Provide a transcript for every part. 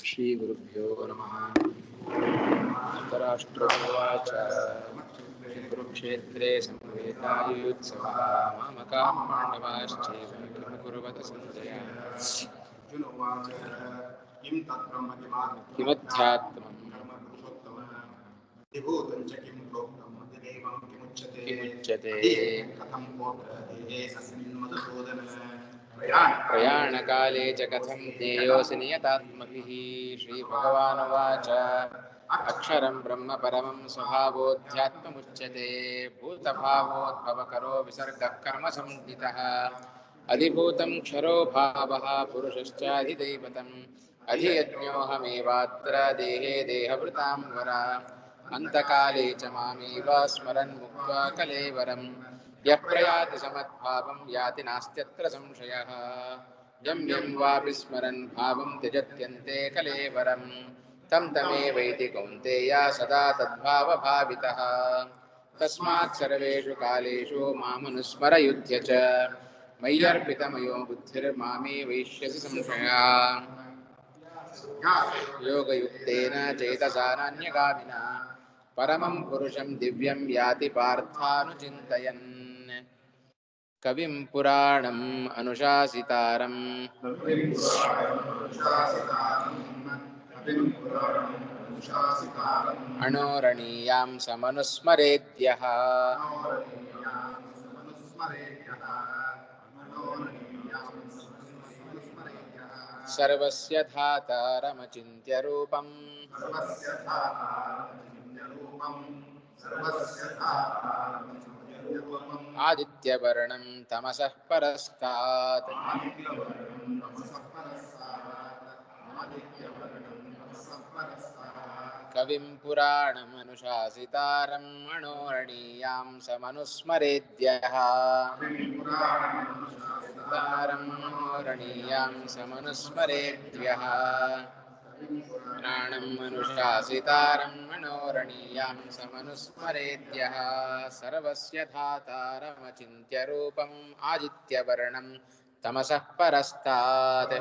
ಶ್ರೀಗುರುಭ್ಯೋ ನಮಃ. ಧೃತರಾಷ್ಟ್ರೋವಾಚ ಕುರುಕ್ಷೇತ್ರೇ ಸಂವೇದಾಯುತ್ಸವಃ ಮಾಮಕಾಃ ಪಾಂಡವಾಶ್ಚೈವ ಕಿಂ ಕುರ್ವತ ಸಂಜಯ. ಕಿಮಧ್ಯಾತ್ಮಂ ಕಿಮುಚ್ಯತೆ ಪ್ರಯಾಣಕಾಲೇ ಚ ಕಥಂ ಜ್ಞೇಯೋऽಸಿ ನಿಯತಾತ್ಮಭಿಃ. ಶ್ರೀಭಗವಾನುವಾಚ ಅಕ್ಷರಂ ಬ್ರಹ್ಮ ಪರಮಂ ಸ್ವಭಾವೋऽಧ್ಯಾತ್ಮಮುಚ್ಯತೆ. ಭೂತಭಾವೋದ್ಭವಕರೋ ವಿಸರ್ಗಃ ಕರ್ಮ ಸಂಹಿತಃ. ಅಧಿಭೂತಂ ಕ್ಷರೋ ಭಾವಃ ಪುರುಷಶ್ಚಾಧಿದೈವತಂ. ಅಧಿಯಜ್ಞೋऽಹಮೇವಾತ್ರ ದೇಹೇ ದೇಹಭೃತಾಂ ವರ. ಅಂತಕಾಲೇ ಚ ಮಾಮೇವ ಸ್ಮರನ್ ಮುಕ್ತ್ವಾ ಕಲೇವರಂ. ಯಃ ಪ್ರಯಾತಿ ಸಮದ್ಭಾವಂ ಯಾತಿ ನಾಸ್ತ್ಯತ್ರ ಸಂಶಯಃ. ಯಂ ಯಂ ವಾಪಿ ಸ್ಮರನ್ ಭಾವಂ ತ್ಯಜತ್ಯಂತೆ ಕಲೇವರಂ. तं तमेवैति कौन्तेय सदा तद्भावभावितः. तस्मात् सर्वेषु कालेषु मामनुस्मरयुध्य च. मय्यर्पितमयो बुद्धिर्मामे वैष्यसि संशयः. योगयुक्तेन चेतसा नान्यगामिना परमं पुरुषं दिव्यं याति पार्थानुचिन्तयन्. कविं पुराणम् अनुशासितारम् अणोरणीयां समनुस्मरेद्यः. सर्वस्य धातारमचिन्त्य रूपम् आदित्यवर्णं तमसः परस्तात्. कविं पुराणमनुशासितारम् अणोरणीयां समनुस्मरेद्यः. अणोरणीयां समनुस्मरेद्यः. पुराणम् अनुशासितारम् अणोरणीयां समनुस्मरेद्यः. सर्वस्य धातारमचिन्त्य रूपम् आदित्यवर्णं तमसः परस्तात्.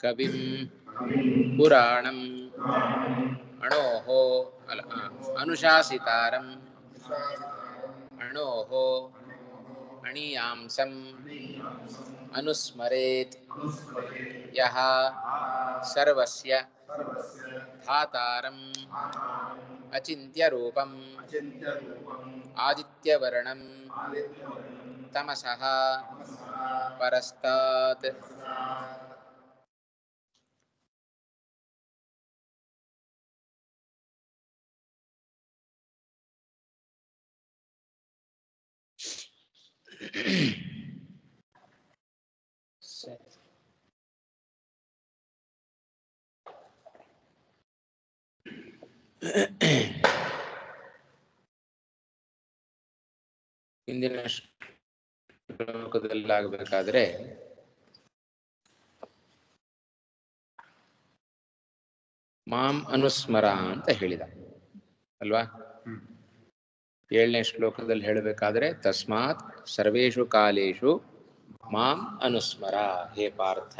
कविं पुराणम् अणोः अनुशासितारम् अणोः अणीयांसम् अनुस्मरेत् यः. सर्वस्य धातारम् अचिन्त्यरूपम् आदित्यवर्णं तमसः परस्तात्. ಹಿಂದಿನ ಶ್ಲೋಕದಲ್ಲಾಗಬೇಕಾದ್ರೆ ಮಾಂ ಅನುಸ್ಮರ ಅಂತ ಹೇಳಿದ ಅಲ್ವಾ. 7ನೇ ಶ್ಲೋಕದಲ್ಲಿ ಹೇಳಬೇಕಾದ್ರೆ ತಸ್ಮಾತ್ ಸರ್ವೇಷು ಕಾಲೇಷು ಮಾಂ ಅನುಸ್ಮರ. ಹೇ ಪಾರ್ಥ,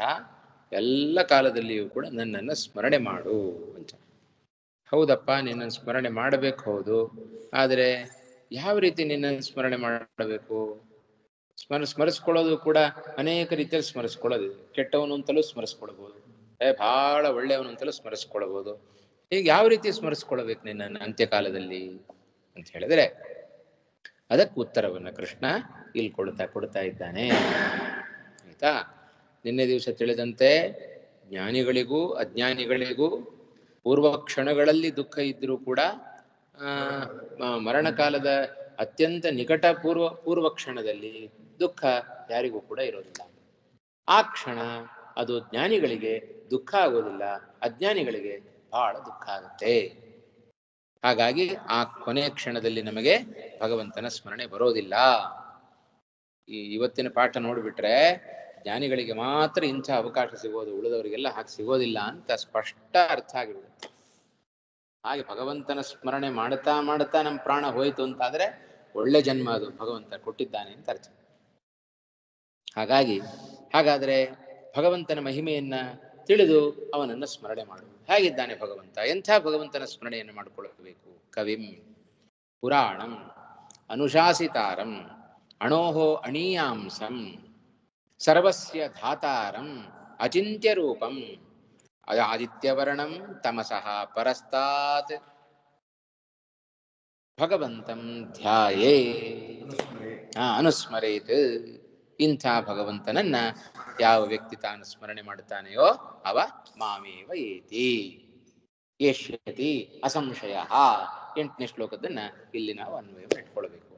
ಎಲ್ಲ ಕಾಲದಲ್ಲಿಯೂ ಕೂಡ ನನ್ನನ್ನು ಸ್ಮರಣೆ ಮಾಡು ಅಂತ. ಹೌದಪ್ಪ, ನಿನ್ನನ್ನು ಸ್ಮರಣೆ ಮಾಡಬೇಕು, ಹೌದು. ಆದರೆ ಯಾವ ರೀತಿ ನಿನ್ನನ್ನು ಸ್ಮರಣೆ ಮಾಡಬೇಕು? ಸ್ಮರಿಸ್ಕೊಳ್ಳೋದು ಕೂಡ ಅನೇಕ ರೀತಿಯಲ್ಲಿ ಸ್ಮರಿಸ್ಕೊಳ್ಳೋದು. ಕೆಟ್ಟವನು ಅಂತಲೂ ಸ್ಮರಿಸ್ಕೊಳ್ಬೋದು, ಬಹಳ ಒಳ್ಳೆಯವನು ಅಂತಲೂ ಸ್ಮರಿಸ್ಕೊಳ್ಬೋದು. ಈಗ ಯಾವ ರೀತಿ ಸ್ಮರಿಸ್ಕೊಳ್ಬೇಕು ನಿನ್ನನ್ನು ಅಂತ್ಯಕಾಲದಲ್ಲಿ ಅಂತ ಹೇಳಿದ್ರೆ ಅದಕ್ಕೆ ಉತ್ತರವನ್ನು ಕೃಷ್ಣ ಇಲ್ಲಿ ಕೊಡ್ತಾ ಇದ್ದಾನೆ. ಆಯ್ತಾ? ನಿನ್ನೆ ದಿವಸ ತಿಳಿದಂತೆ ಜ್ಞಾನಿಗಳಿಗೂ ಅಜ್ಞಾನಿಗಳಿಗೂ ಪೂರ್ವ ಕ್ಷಣಗಳಲ್ಲಿ ದುಃಖ ಇದ್ದರೂ ಕೂಡ ಮರಣಕಾಲದ ಅತ್ಯಂತ ನಿಕಟ ಪೂರ್ವ ಕ್ಷಣದಲ್ಲಿ ದುಃಖ ಯಾರಿಗೂ ಕೂಡ ಇರೋದಿಲ್ಲ. ಆ ಕ್ಷಣ ಅದು ಜ್ಞಾನಿಗಳಿಗೆ ದುಃಖ ಆಗೋದಿಲ್ಲ, ಅಜ್ಞಾನಿಗಳಿಗೆ ಬಹಳ ದುಃಖ ಆಗುತ್ತೆ. ಹಾಗಾಗಿ ಆ ಕೊನೆಯ ಕ್ಷಣದಲ್ಲಿ ನಮಗೆ ಭಗವಂತನ ಸ್ಮರಣೆ ಬರೋದಿಲ್ಲ. ಇವತ್ತಿನ ಪಾಠ ನೋಡಿಬಿಟ್ರೆ ಜ್ಞಾನಿಗಳಿಗೆ ಮಾತ್ರ ಇಂಥ ಅವಕಾಶ ಸಿಗೋದು, ಉಳಿದವರಿಗೆಲ್ಲ ಹಾಗೆ ಸಿಗೋದಿಲ್ಲ ಅಂತ ಸ್ಪಷ್ಟ ಅರ್ಥ ಆಗಿಬಿಡುತ್ತೆ. ಹಾಗೆ ಭಗವಂತನ ಸ್ಮರಣೆ ಮಾಡ್ತಾ ಮಾಡ್ತಾ ನಮ್ಮ ಪ್ರಾಣ ಹೋಯಿತು ಅಂತಾದ್ರೆ ಒಳ್ಳೆ ಜನ್ಮ ಅದು ಭಗವಂತ ಕೊಟ್ಟಿದ್ದಾನೆ ಅಂತ ಅರ್ಥ. ಹಾಗಾದ್ರೆ ಭಗವಂತನ ಮಹಿಮೆಯನ್ನ ತಿಳಿದು ಅವನನ್ನ ಸ್ಮರಣೆ ಮಾಡು. ಹೇಗಿದ್ದಾನೆ ಭಗವಂತ, ಎಂಥ ಭಗವಂತನ ಸ್ಮರಣೆಯನ್ನು ಮಾಡಿಕೊಳ್ಳಬೇಕು? ಕವಿಂ ಪುರಾಣಂ ಅನುಶಾಸಿತಾರಂ ಅಣೋಹೋ ಅಣೀಯಾಂಸಂ ಸರ್ವಸ್ಯ ಧಾತಾರಂ ಅಚಿಂತ್ಯ ರೂಪಂ ಆದಿತ್ಯವರ್ಣಂ ತಮಸಃ ಪರಸ್ತಾತ್ ಭಗವಂತಂ ಧ್ಯಾಯೇ ಅನುಸ್ಮರೇತ್. ಇಂಥ ಭಗವಂತನನ್ನ ಯಾವ ವ್ಯಕ್ತಿ ತಾನು ಸ್ಮರಣೆ ಮಾಡುತ್ತಾನೆಯೋ ಅವ ಮಾಮೇವ ಏತಿ ಯೇಷ್ಯತಿ ಅಸಂಶಯ. 8ನೇ ಶ್ಲೋಕದನ್ನ ಇಲ್ಲಿ ನಾವು ಅನ್ವಯ ಇಟ್ಕೊಳ್ಬೇಕು.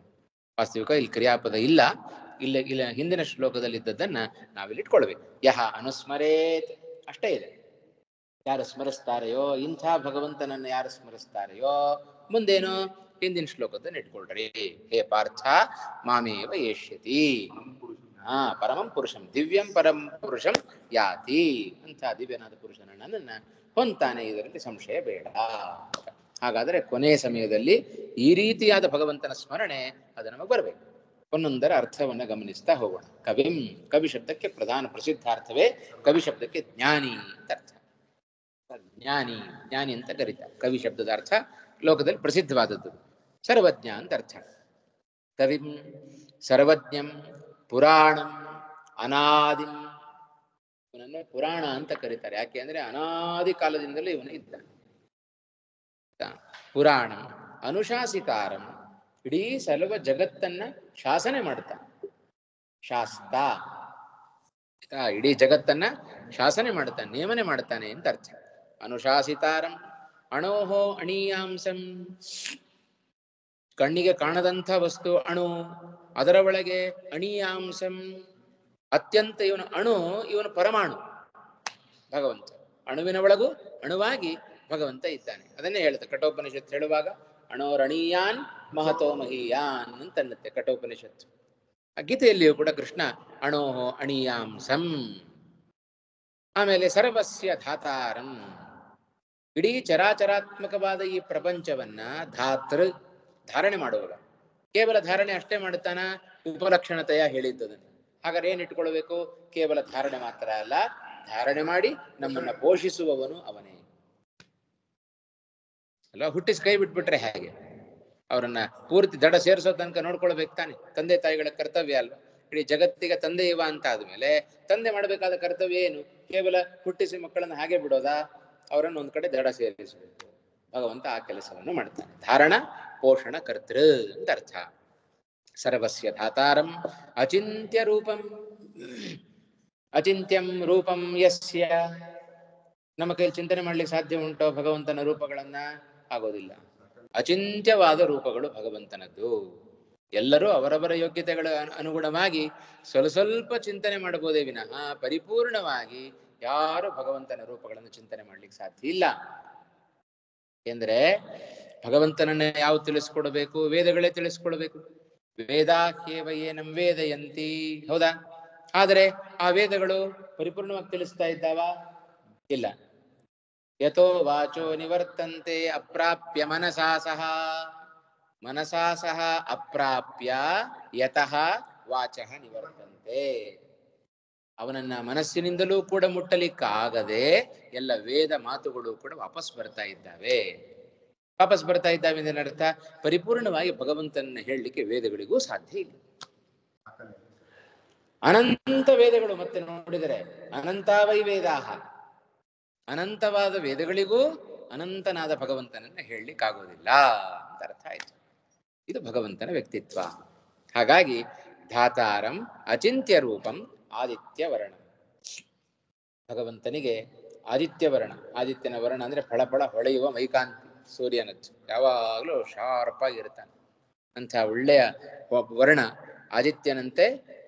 ವಾಸ್ತವಿಕ ಇಲ್ಲಿ ಕ್ರಿಯಾಪದ ಇಲ್ಲ, ಇಲ್ಲ ಹಿಂದಿನ ಶ್ಲೋಕದಲ್ಲಿ ಇದ್ದದ್ದನ್ನ ನಾವಿಲ್ಲಿ ಇಟ್ಕೊಳ್ಬೇಕು. ಯಹ ಅನುಸ್ಮರೇತ್ ಅಷ್ಟೇ ಇದೆ. ಯಾರು ಸ್ಮರಿಸ್ತಾರೆಯೋ, ಇಂಥ ಭಗವಂತನನ್ನ ಯಾರು ಸ್ಮರಿಸ್ತಾರೆಯೋ, ಮುಂದೇನು ಹಿಂದಿನ ಶ್ಲೋಕದನ್ನ ಇಟ್ಕೊಳ್ರಿ. ಹೇ ಪಾರ್ಥ ಮಾಮೇವ ಯೇಷ್ಯತಿ. ಪರಮಂ ಪುರುಷಂ ದಿವ್ಯಂ ಪರಂ ಪುರುಷಂ ಯಾತಿ. ಅಂಥ ದಿವ್ಯನಾದ ಪುರುಷನನ್ನ ಹೊಂತಾನೆ, ಇದರಲ್ಲಿ ಸಂಶಯ ಬೇಡ. ಹಾಗಾದ್ರೆ ಕೊನೆಯ ಸಮಯದಲ್ಲಿ ಈ ರೀತಿಯಾದ ಭಗವಂತನ ಸ್ಮರಣೆ ಅದು ನಮಗೆ ಬರಬೇಕು. ಒಂದೊಂದರ ಅರ್ಥವನ್ನ ಗಮನಿಸ್ತಾ ಹೋಗೋಣ. ಕವಿಂ, ಕವಿ ಶಬ್ದಕ್ಕೆ ಪ್ರಧಾನ ಪ್ರಸಿದ್ಧಾರ್ಥವೇ ಕವಿ ಶಬ್ದಕ್ಕೆ ಜ್ಞಾನಿ ಅಂತ ಅರ್ಥ. ಜ್ಞಾನಿ ಅಂತ ಕರೀತಾರೆ. ಕವಿ ಶಬ್ದದ ಅರ್ಥ ಲೋಕದಲ್ಲಿ ಪ್ರಸಿದ್ಧವಾದದ್ದು ಸರ್ವಜ್ಞ ಅಂತ ಅರ್ಥ. ಕವಿಂ ಸರ್ವಜ್ಞಂ ಪುರಾಣಂ ಅನಾದಿಂ. ಇವನನ್ನು ಪುರಾಣ ಅಂತ ಕರೀತಾರೆ. ಯಾಕೆ ಅಂದ್ರೆ ಅನಾದಿ ಕಾಲದಿಂದಲೂ ಇವನು ಇದ್ದಾನೆ. ಪುರಾಣ ಅನುಶಾಸಿತಾರಂ, ಇಡೀ ಸರ್ವ ಜಗತ್ತನ್ನ ಶಾಸನೆ ಮಾಡ್ತಾನೆ. ಶಾಸ್ತ, ಇಡೀ ಜಗತ್ತನ್ನ ಶಾಸನೆ ಮಾಡ್ತಾನೆ, ನೇಮನೆ ಮಾಡ್ತಾನೆ ಅಂತ ಅರ್ಥ. ಅನುಶಾಸಿತಾರಂ ಅಣೋಹೋ ಅಣೀಯಾಂಸಂ, ಕಣ್ಣಿಗೆ ಕಾಣದಂಥ ವಸ್ತು ಅಣು, ಅದರ ಒಳಗೆ ಅಣೀಯಾಂಸಂ ಅತ್ಯಂತ ಇವನು ಅಣು, ಇವನು ಪರಮಾಣು ಭಗವಂತ. ಅಣುವಿನ ಒಳಗೂ ಅಣುವಾಗಿ ಭಗವಂತ ಇದ್ದಾನೆ. ಅದನ್ನೇ ಹೇಳುತ್ತೆ ಕಠೋಪನಿಷತ್ತು ಹೇಳುವಾಗ, ಅಣೋರಣೀಯಾನ್ ಮಹತೋ ಮಹೀಯಾನ್ ಅಂತ ಅನ್ನತ್ತೆ ಕಠೋಪನಿಷತ್ತು. ಗೀತೆಯಲ್ಲಿಯೂ ಕೂಡ ಕೃಷ್ಣ ಅಣೋಹೋ ಅಣೀಯಾಂಸಂ. ಆಮೇಲೆ ಸರ್ವಸ್ಯ ಧಾತಾರಂ, ಇಡೀ ಚರಾಚರಾತ್ಮಕವಾದ ಈ ಪ್ರಪಂಚವನ್ನ ಧಾತೃ ಧಾರಣೆ ಮಾಡುವವ. ಕೇವಲ ಧಾರಣೆ ಅಷ್ಟೇ ಮಾಡುತ್ತಾನ, ಉಪಲಕ್ಷಣತೆಯ ಹೇಳಿದ್ದದನ್ನು. ಹಾಗಾದ್ರೆ ಏನ್ ಇಟ್ಕೊಳ್ಬೇಕು? ಕೇವಲ ಧಾರಣೆ ಮಾತ್ರ ಅಲ್ಲ, ಧಾರಣೆ ಮಾಡಿ ನಮ್ಮನ್ನ ಪೋಷಿಸುವವನು ಅವನೇ ಅಲ್ಲ. ಹುಟ್ಟಿಸಿ ಕೈ ಬಿಟ್ಬಿಟ್ರೆ ಹೇಗೆ? ಅವರನ್ನ ಪೂರ್ತಿ ದಡ ಸೇರಿಸೋ ತನಕ ನೋಡ್ಕೊಳ್ಬೇಕು ತಾನೆ. ತಂದೆ ತಾಯಿಗಳ ಕರ್ತವ್ಯ ಅಲ್ವಾ? ಇಡೀ ಜಗತ್ತಿಗೆ ತಂದೆ ಇವ ಅಂತ ಆದ್ಮೇಲೆ ತಂದೆ ಮಾಡಬೇಕಾದ ಕರ್ತವ್ಯ ಏನು? ಕೇವಲ ಹುಟ್ಟಿಸಿ ಮಕ್ಕಳನ್ನ ಹಾಗೆ ಬಿಡೋದಾ? ಅವರನ್ನು ಒಂದ್ ಕಡೆ ದಡ ಸೇರಿಸಬೇಕು. ಭಗವಂತ ಆ ಕೆಲಸವನ್ನು ಮಾಡ್ತಾನೆ. ಧಾರಣ ಪೋಷಣ ಕರ್ತೃ ಅಂತ ಅರ್ಥ. ಸರ್ವಸ್ಯ ಧಾತಾರಂ ಅಚಿಂತ್ಯ ರೂಪಂ, ಅಚಿಂತ್ಯಂ ರೂಪಂ ಯಸ್ಯ. ನಮ್ಮ ಕೈಲಿ ಚಿಂತನೆ ಮಾಡ್ಲಿಕ್ಕೆ ಸಾಧ್ಯ ಉಂಟೋ ಭಗವಂತನ ರೂಪಗಳನ್ನ? ಆಗೋದಿಲ್ಲ. ಅಚಿಂತ್ಯವಾದ ರೂಪಗಳು ಭಗವಂತನದ್ದು. ಎಲ್ಲರೂ ಅವರವರ ಯೋಗ್ಯತೆಗಳ ಅನುಗುಣವಾಗಿ ಸ್ವಲ್ಪ ಚಿಂತನೆ ಮಾಡಬಹುದೇ ವಿನಃ ಪರಿಪೂರ್ಣವಾಗಿ ಯಾರು ಭಗವಂತನ ರೂಪಗಳನ್ನು ಚಿಂತನೆ ಮಾಡ್ಲಿಕ್ಕೆ ಸಾಧ್ಯ ಇಲ್ಲ. ಎಂದ್ರೆ ಭಗವಂತನನ್ನ ಯಾವ ತಿಳಿಸ್ಕೊಡ್ಬೇಕು? ವೇದಗಳೇ ತಿಳಿಸ್ಕೊಡ್ಬೇಕು. ವೇದಾಹ್ಯೇವ ಏನಂ ವೇದಯಂತಿ, ಹೌದಾ? ಆದರೆ ಆ ವೇದಗಳು ಪರಿಪೂರ್ಣವಾಗಿ ತಿಳಿಸ್ತಾ ಇದ್ದಾವ? ಇಲ್ಲ. ಯಥೋ ವಾಚೋ ನಿವರ್ತಂತೆ ಅಪ್ರಾಪ್ಯ ಮನಸಾ ಸಹ ಅಪ್ರಾಪ್ಯ ಯತಃ ವಾಚಃ ನಿವರ್ತಂತೆ. ಅವನನ್ನ ಮನಸ್ಸಿನಿಂದಲೂ ಕೂಡ ಮುಟ್ಟಲಿಕ್ಕಾಗದೆ ಎಲ್ಲ ವೇದ ಮಾತುಗಳು ಕೂಡ ವಾಪಸ್ ಬರ್ತಾ ಇದ್ದಾವೆ. ಇದನ್ನರ್ಥ ಪರಿಪೂರ್ಣವಾಗಿ ಭಗವಂತನನ್ನ ಹೇಳಲಿಕ್ಕೆ ವೇದಗಳಿಗೂ ಸಾಧ್ಯ ಇಲ್ಲ. ಅನಂತ ವೇದಗಳು, ಮತ್ತೆ ನೋಡಿದರೆ ಅನಂತಾವೈ ವೇದಾಹ, ಅನಂತವಾದ ವೇದಗಳಿಗೂ ಅನಂತನಾದ ಭಗವಂತನನ್ನ ಹೇಳಲಿಕ್ಕಾಗೋದಿಲ್ಲ ಅಂತ ಅರ್ಥ ಆಯ್ತು. ಇದು ಭಗವಂತನ ವ್ಯಕ್ತಿತ್ವ. ಹಾಗಾಗಿ ಧಾತಾರಂ ಅಚಿಂತ್ಯ ರೂಪಂ ಆದಿತ್ಯ ವರ್ಣ. ಭಗವಂತನಿಗೆ ಆದಿತ್ಯ ವರ್ಣ, ಆದಿತ್ಯನ ವರ್ಣ ಅಂದ್ರೆ ಫಳಫಳ ಹೊಳೆಯುವ ಮೈಕಾಂತಿ, ಸೂರ್ಯನದ್ದು ಯಾವಾಗಲೂ ಶಾರ್ಪ್ ಆಗಿರ್ತಾನೆ. ಅಂಥ ಒಳ್ಳೆಯ ವರ್ಣ ಆದಿತ್ಯನಂತೆ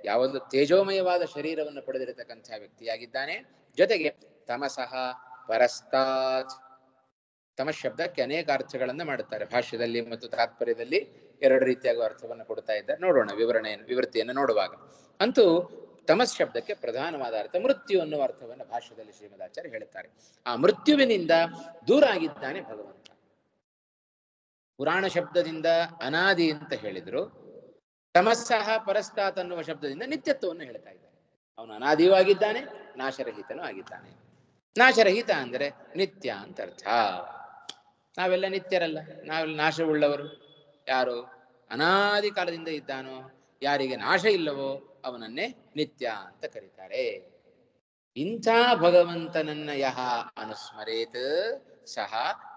ಯಾವೊಂದು ತೇಜೋಮಯವಾದ ಶರೀರವನ್ನು ಪಡೆದಿರತಕ್ಕಂಥ ವ್ಯಕ್ತಿಯಾಗಿದ್ದಾನೆ. ಜೊತೆಗೆ ತಮಸಃ ಪರಸ್ತಾತ್, ತಮಸ್ ಶಬ್ದಕ್ಕೆ ಅನೇಕ ಅರ್ಥಗಳನ್ನು ಮಾಡುತ್ತಾರೆ. ಭಾಷ್ಯದಲ್ಲಿ ಮತ್ತು ತಾತ್ಪರ್ಯದಲ್ಲಿ ಎರಡು ರೀತಿಯಾಗುವ ಅರ್ಥವನ್ನು ಕೊಡ್ತಾ ಇದ್ದಾರೆ. ನೋಡೋಣ ವಿವೃತ್ತಿಯನ್ನು ನೋಡುವಾಗ. ಅಂತೂ ತಮಸ್ ಶಬ್ದಕ್ಕೆ ಪ್ರಧಾನವಾದ ಅರ್ಥ ಮೃತ್ಯು ಅನ್ನುವ ಅರ್ಥವನ್ನು ಭಾಷ್ಯದಲ್ಲಿ ಶ್ರೀಮದಾಚಾರ್ಯ ಹೇಳುತ್ತಾರೆ. ಆ ಮೃತ್ಯುವಿನಿಂದ ದೂರ ಆಗಿದ್ದಾನೆ ಭಗವಂತ. ಪುರಾಣ ಶಬ್ದದಿಂದ ಅನಾದಿ ಅಂತ ಹೇಳಿದ್ರು. ತಮಸ್ಸಹ ಪರಸ್ತಾತ್ ಅನ್ನುವ ಶಬ್ದದಿಂದ ನಿತ್ಯತ್ವವನ್ನು ಹೇಳ್ತಾ ಇದ್ದಾರೆ. ಅವನು ಅನಾದಿಯೂ ಆಗಿದ್ದಾನೆ, ನಾಶರಹಿತನೂ ಆಗಿದ್ದಾನೆ. ನಾಶರಹಿತ ಅಂದರೆ ನಿತ್ಯ ಅಂತ ಅರ್ಥ. ನಾವೆಲ್ಲ ನಿತ್ಯರಲ್ಲ, ನಾವೆಲ್ಲ ನಾಶವುಳ್ಳವರು. ಯಾರು ಅನಾದಿ ಕಾಲದಿಂದ ಇದ್ದಾನೋ, ಯಾರಿಗೆ ನಾಶ ಇಲ್ಲವೋ ಅವನನ್ನೇ ನಿತ್ಯ ಅಂತ ಕರೀತಾರೆ. ಇಂಥ ಭಗವಂತನನ್ನ ಯಹ ಅನುಸ್ಮರೇತ್ ಸಹ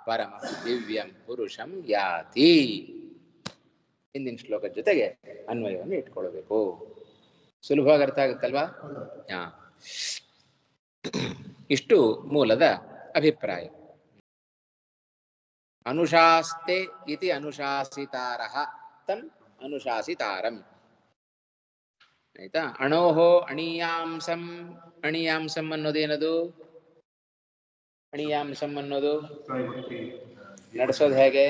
ಪರಮ ದಿವ್ಯಂ ಪುರುಷಂ ಯಾತಿ. ಹಿಂದಿನ ಶ್ಲೋಕದ ಜೊತೆಗೆ ಅನ್ವಯವನ್ನು ಇಟ್ಕೊಳ್ಬೇಕು. ಸುಲಭವಾಗಿ ಅರ್ಥ ಆಗುತ್ತಲ್ವಾ? ಇಷ್ಟು ಮೂಲದ ಅಭಿಪ್ರಾಯ. ಅನುಶಾಸ್ತೆ ಇತಿ ಅನುಶಾಸಿತಾರಃ ತಂ ಅನುಶಾಸಿತಾರಂ. ಆಯ್ತಾ? ಅಣೋಹೋ ಅಣಿಯಾಂಸಂ. ಅಣಿಯಾಂಸಂ ಅನ್ನೋದೇನದು? ಅಣಿಯಾಂಸಂ ಅನ್ನೋದು ನಡೆಸೋದು ಹೇಗೆ?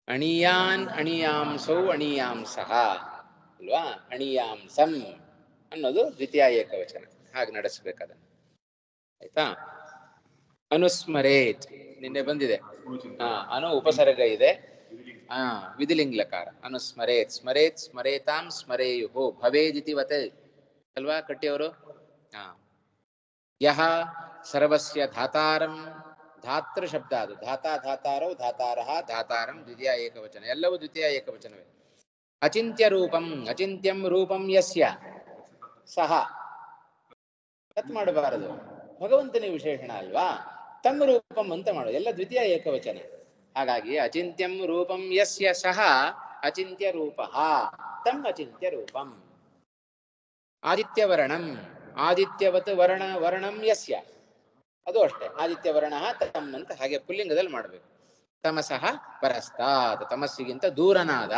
ಅಣಿಯಾನ್ ಅಣಿಯಾಂಸೌ ಅಣಿಯಾಂಸಃ ಅಲ್ವಾ? ಅಣಿಯಾಂಸಂ ಅನ್ನೋದು ದ್ವಿತೀಯ ಏಕವಚನ. ಹಾಗೆ ನಡೆಸಬೇಕದನ್ನು. ಆಯ್ತಾ? ಅನುಸ್ಮರೇತ್ ನಿನ್ನೆ ಬಂದಿದೆ. ಅನು ಉಪಸರ್ಗ ಇದೆ. ವಿಧಿಲಿಂಗ್ಲಕಾರ. ಅನುಸ್ಮರೇತ್. ಸ್ಮರೇತ್ ಸ್ಮರೇತಾಂ ಸ್ಮರೇಯುಹು ಭವೇದಿತಿವತ್ ಅಲ್ವಾ ಕಟ್ಟಿಯವರು? ಯಹ ಸರ್ವಸ್ಯ ಧಾತಾರಂ. ಧಾತೃ ಶಬ್ದ ಅದು. ಧಾತಾ ಧಾತಾರೌ ಧಾತಾರಃ ಧಾತಾರಂ ದ್ವಿತೀಯ ಏಕವಚನ. ಎಲ್ಲವೂ ದ್ವಿತೀಯ ಏಕವಚನವೇ. ಅಚಿಂತ್ಯ ರೂಪಂ. ಅಚಿಂತ್ಯಂ ರೂಪಂ ಯಸ್ಯ ಸಹ. ಕತ್ ಮಾಡಬಾರದು, ಭಗವಂತನೇ ವಿಶೇಷಣ ಅಲ್ವಾ? ತಮ್ಮ ರೂಪಂ ಅಂತ ಮಾಡು. ಎಲ್ಲ ದ್ವಿತೀಯ ಏಕವಚನ. ಹಾಗಾಗಿ ಅಚಿಂತ್ಯಂ ರೂಪಂ ಯಸ್ಯ ಸಹ ಅಚಿಂತ್ಯ ರೂಪಃ ತಮ್ ಅಚಿಂತ್ಯ ರೂಪಂ. ಆದಿತ್ಯವರ್ಣಂ. ಆದಿತ್ಯವತ್ ವರ್ಣಂ ಯಸ್ಯ. ಅದು ಅಷ್ಟೇ. ಆದಿತ್ಯವರ್ಣ ತಮ್ ಅಂತ ಹಾಗೆ ಪುಲ್ಲಿಂಗದಲ್ಲಿ ಮಾಡಬೇಕು. ತಮಸಃ ಪರಸ್ತಾತ್. ತಮಸ್ಸಿಗಿಂತ ದೂರನಾದ.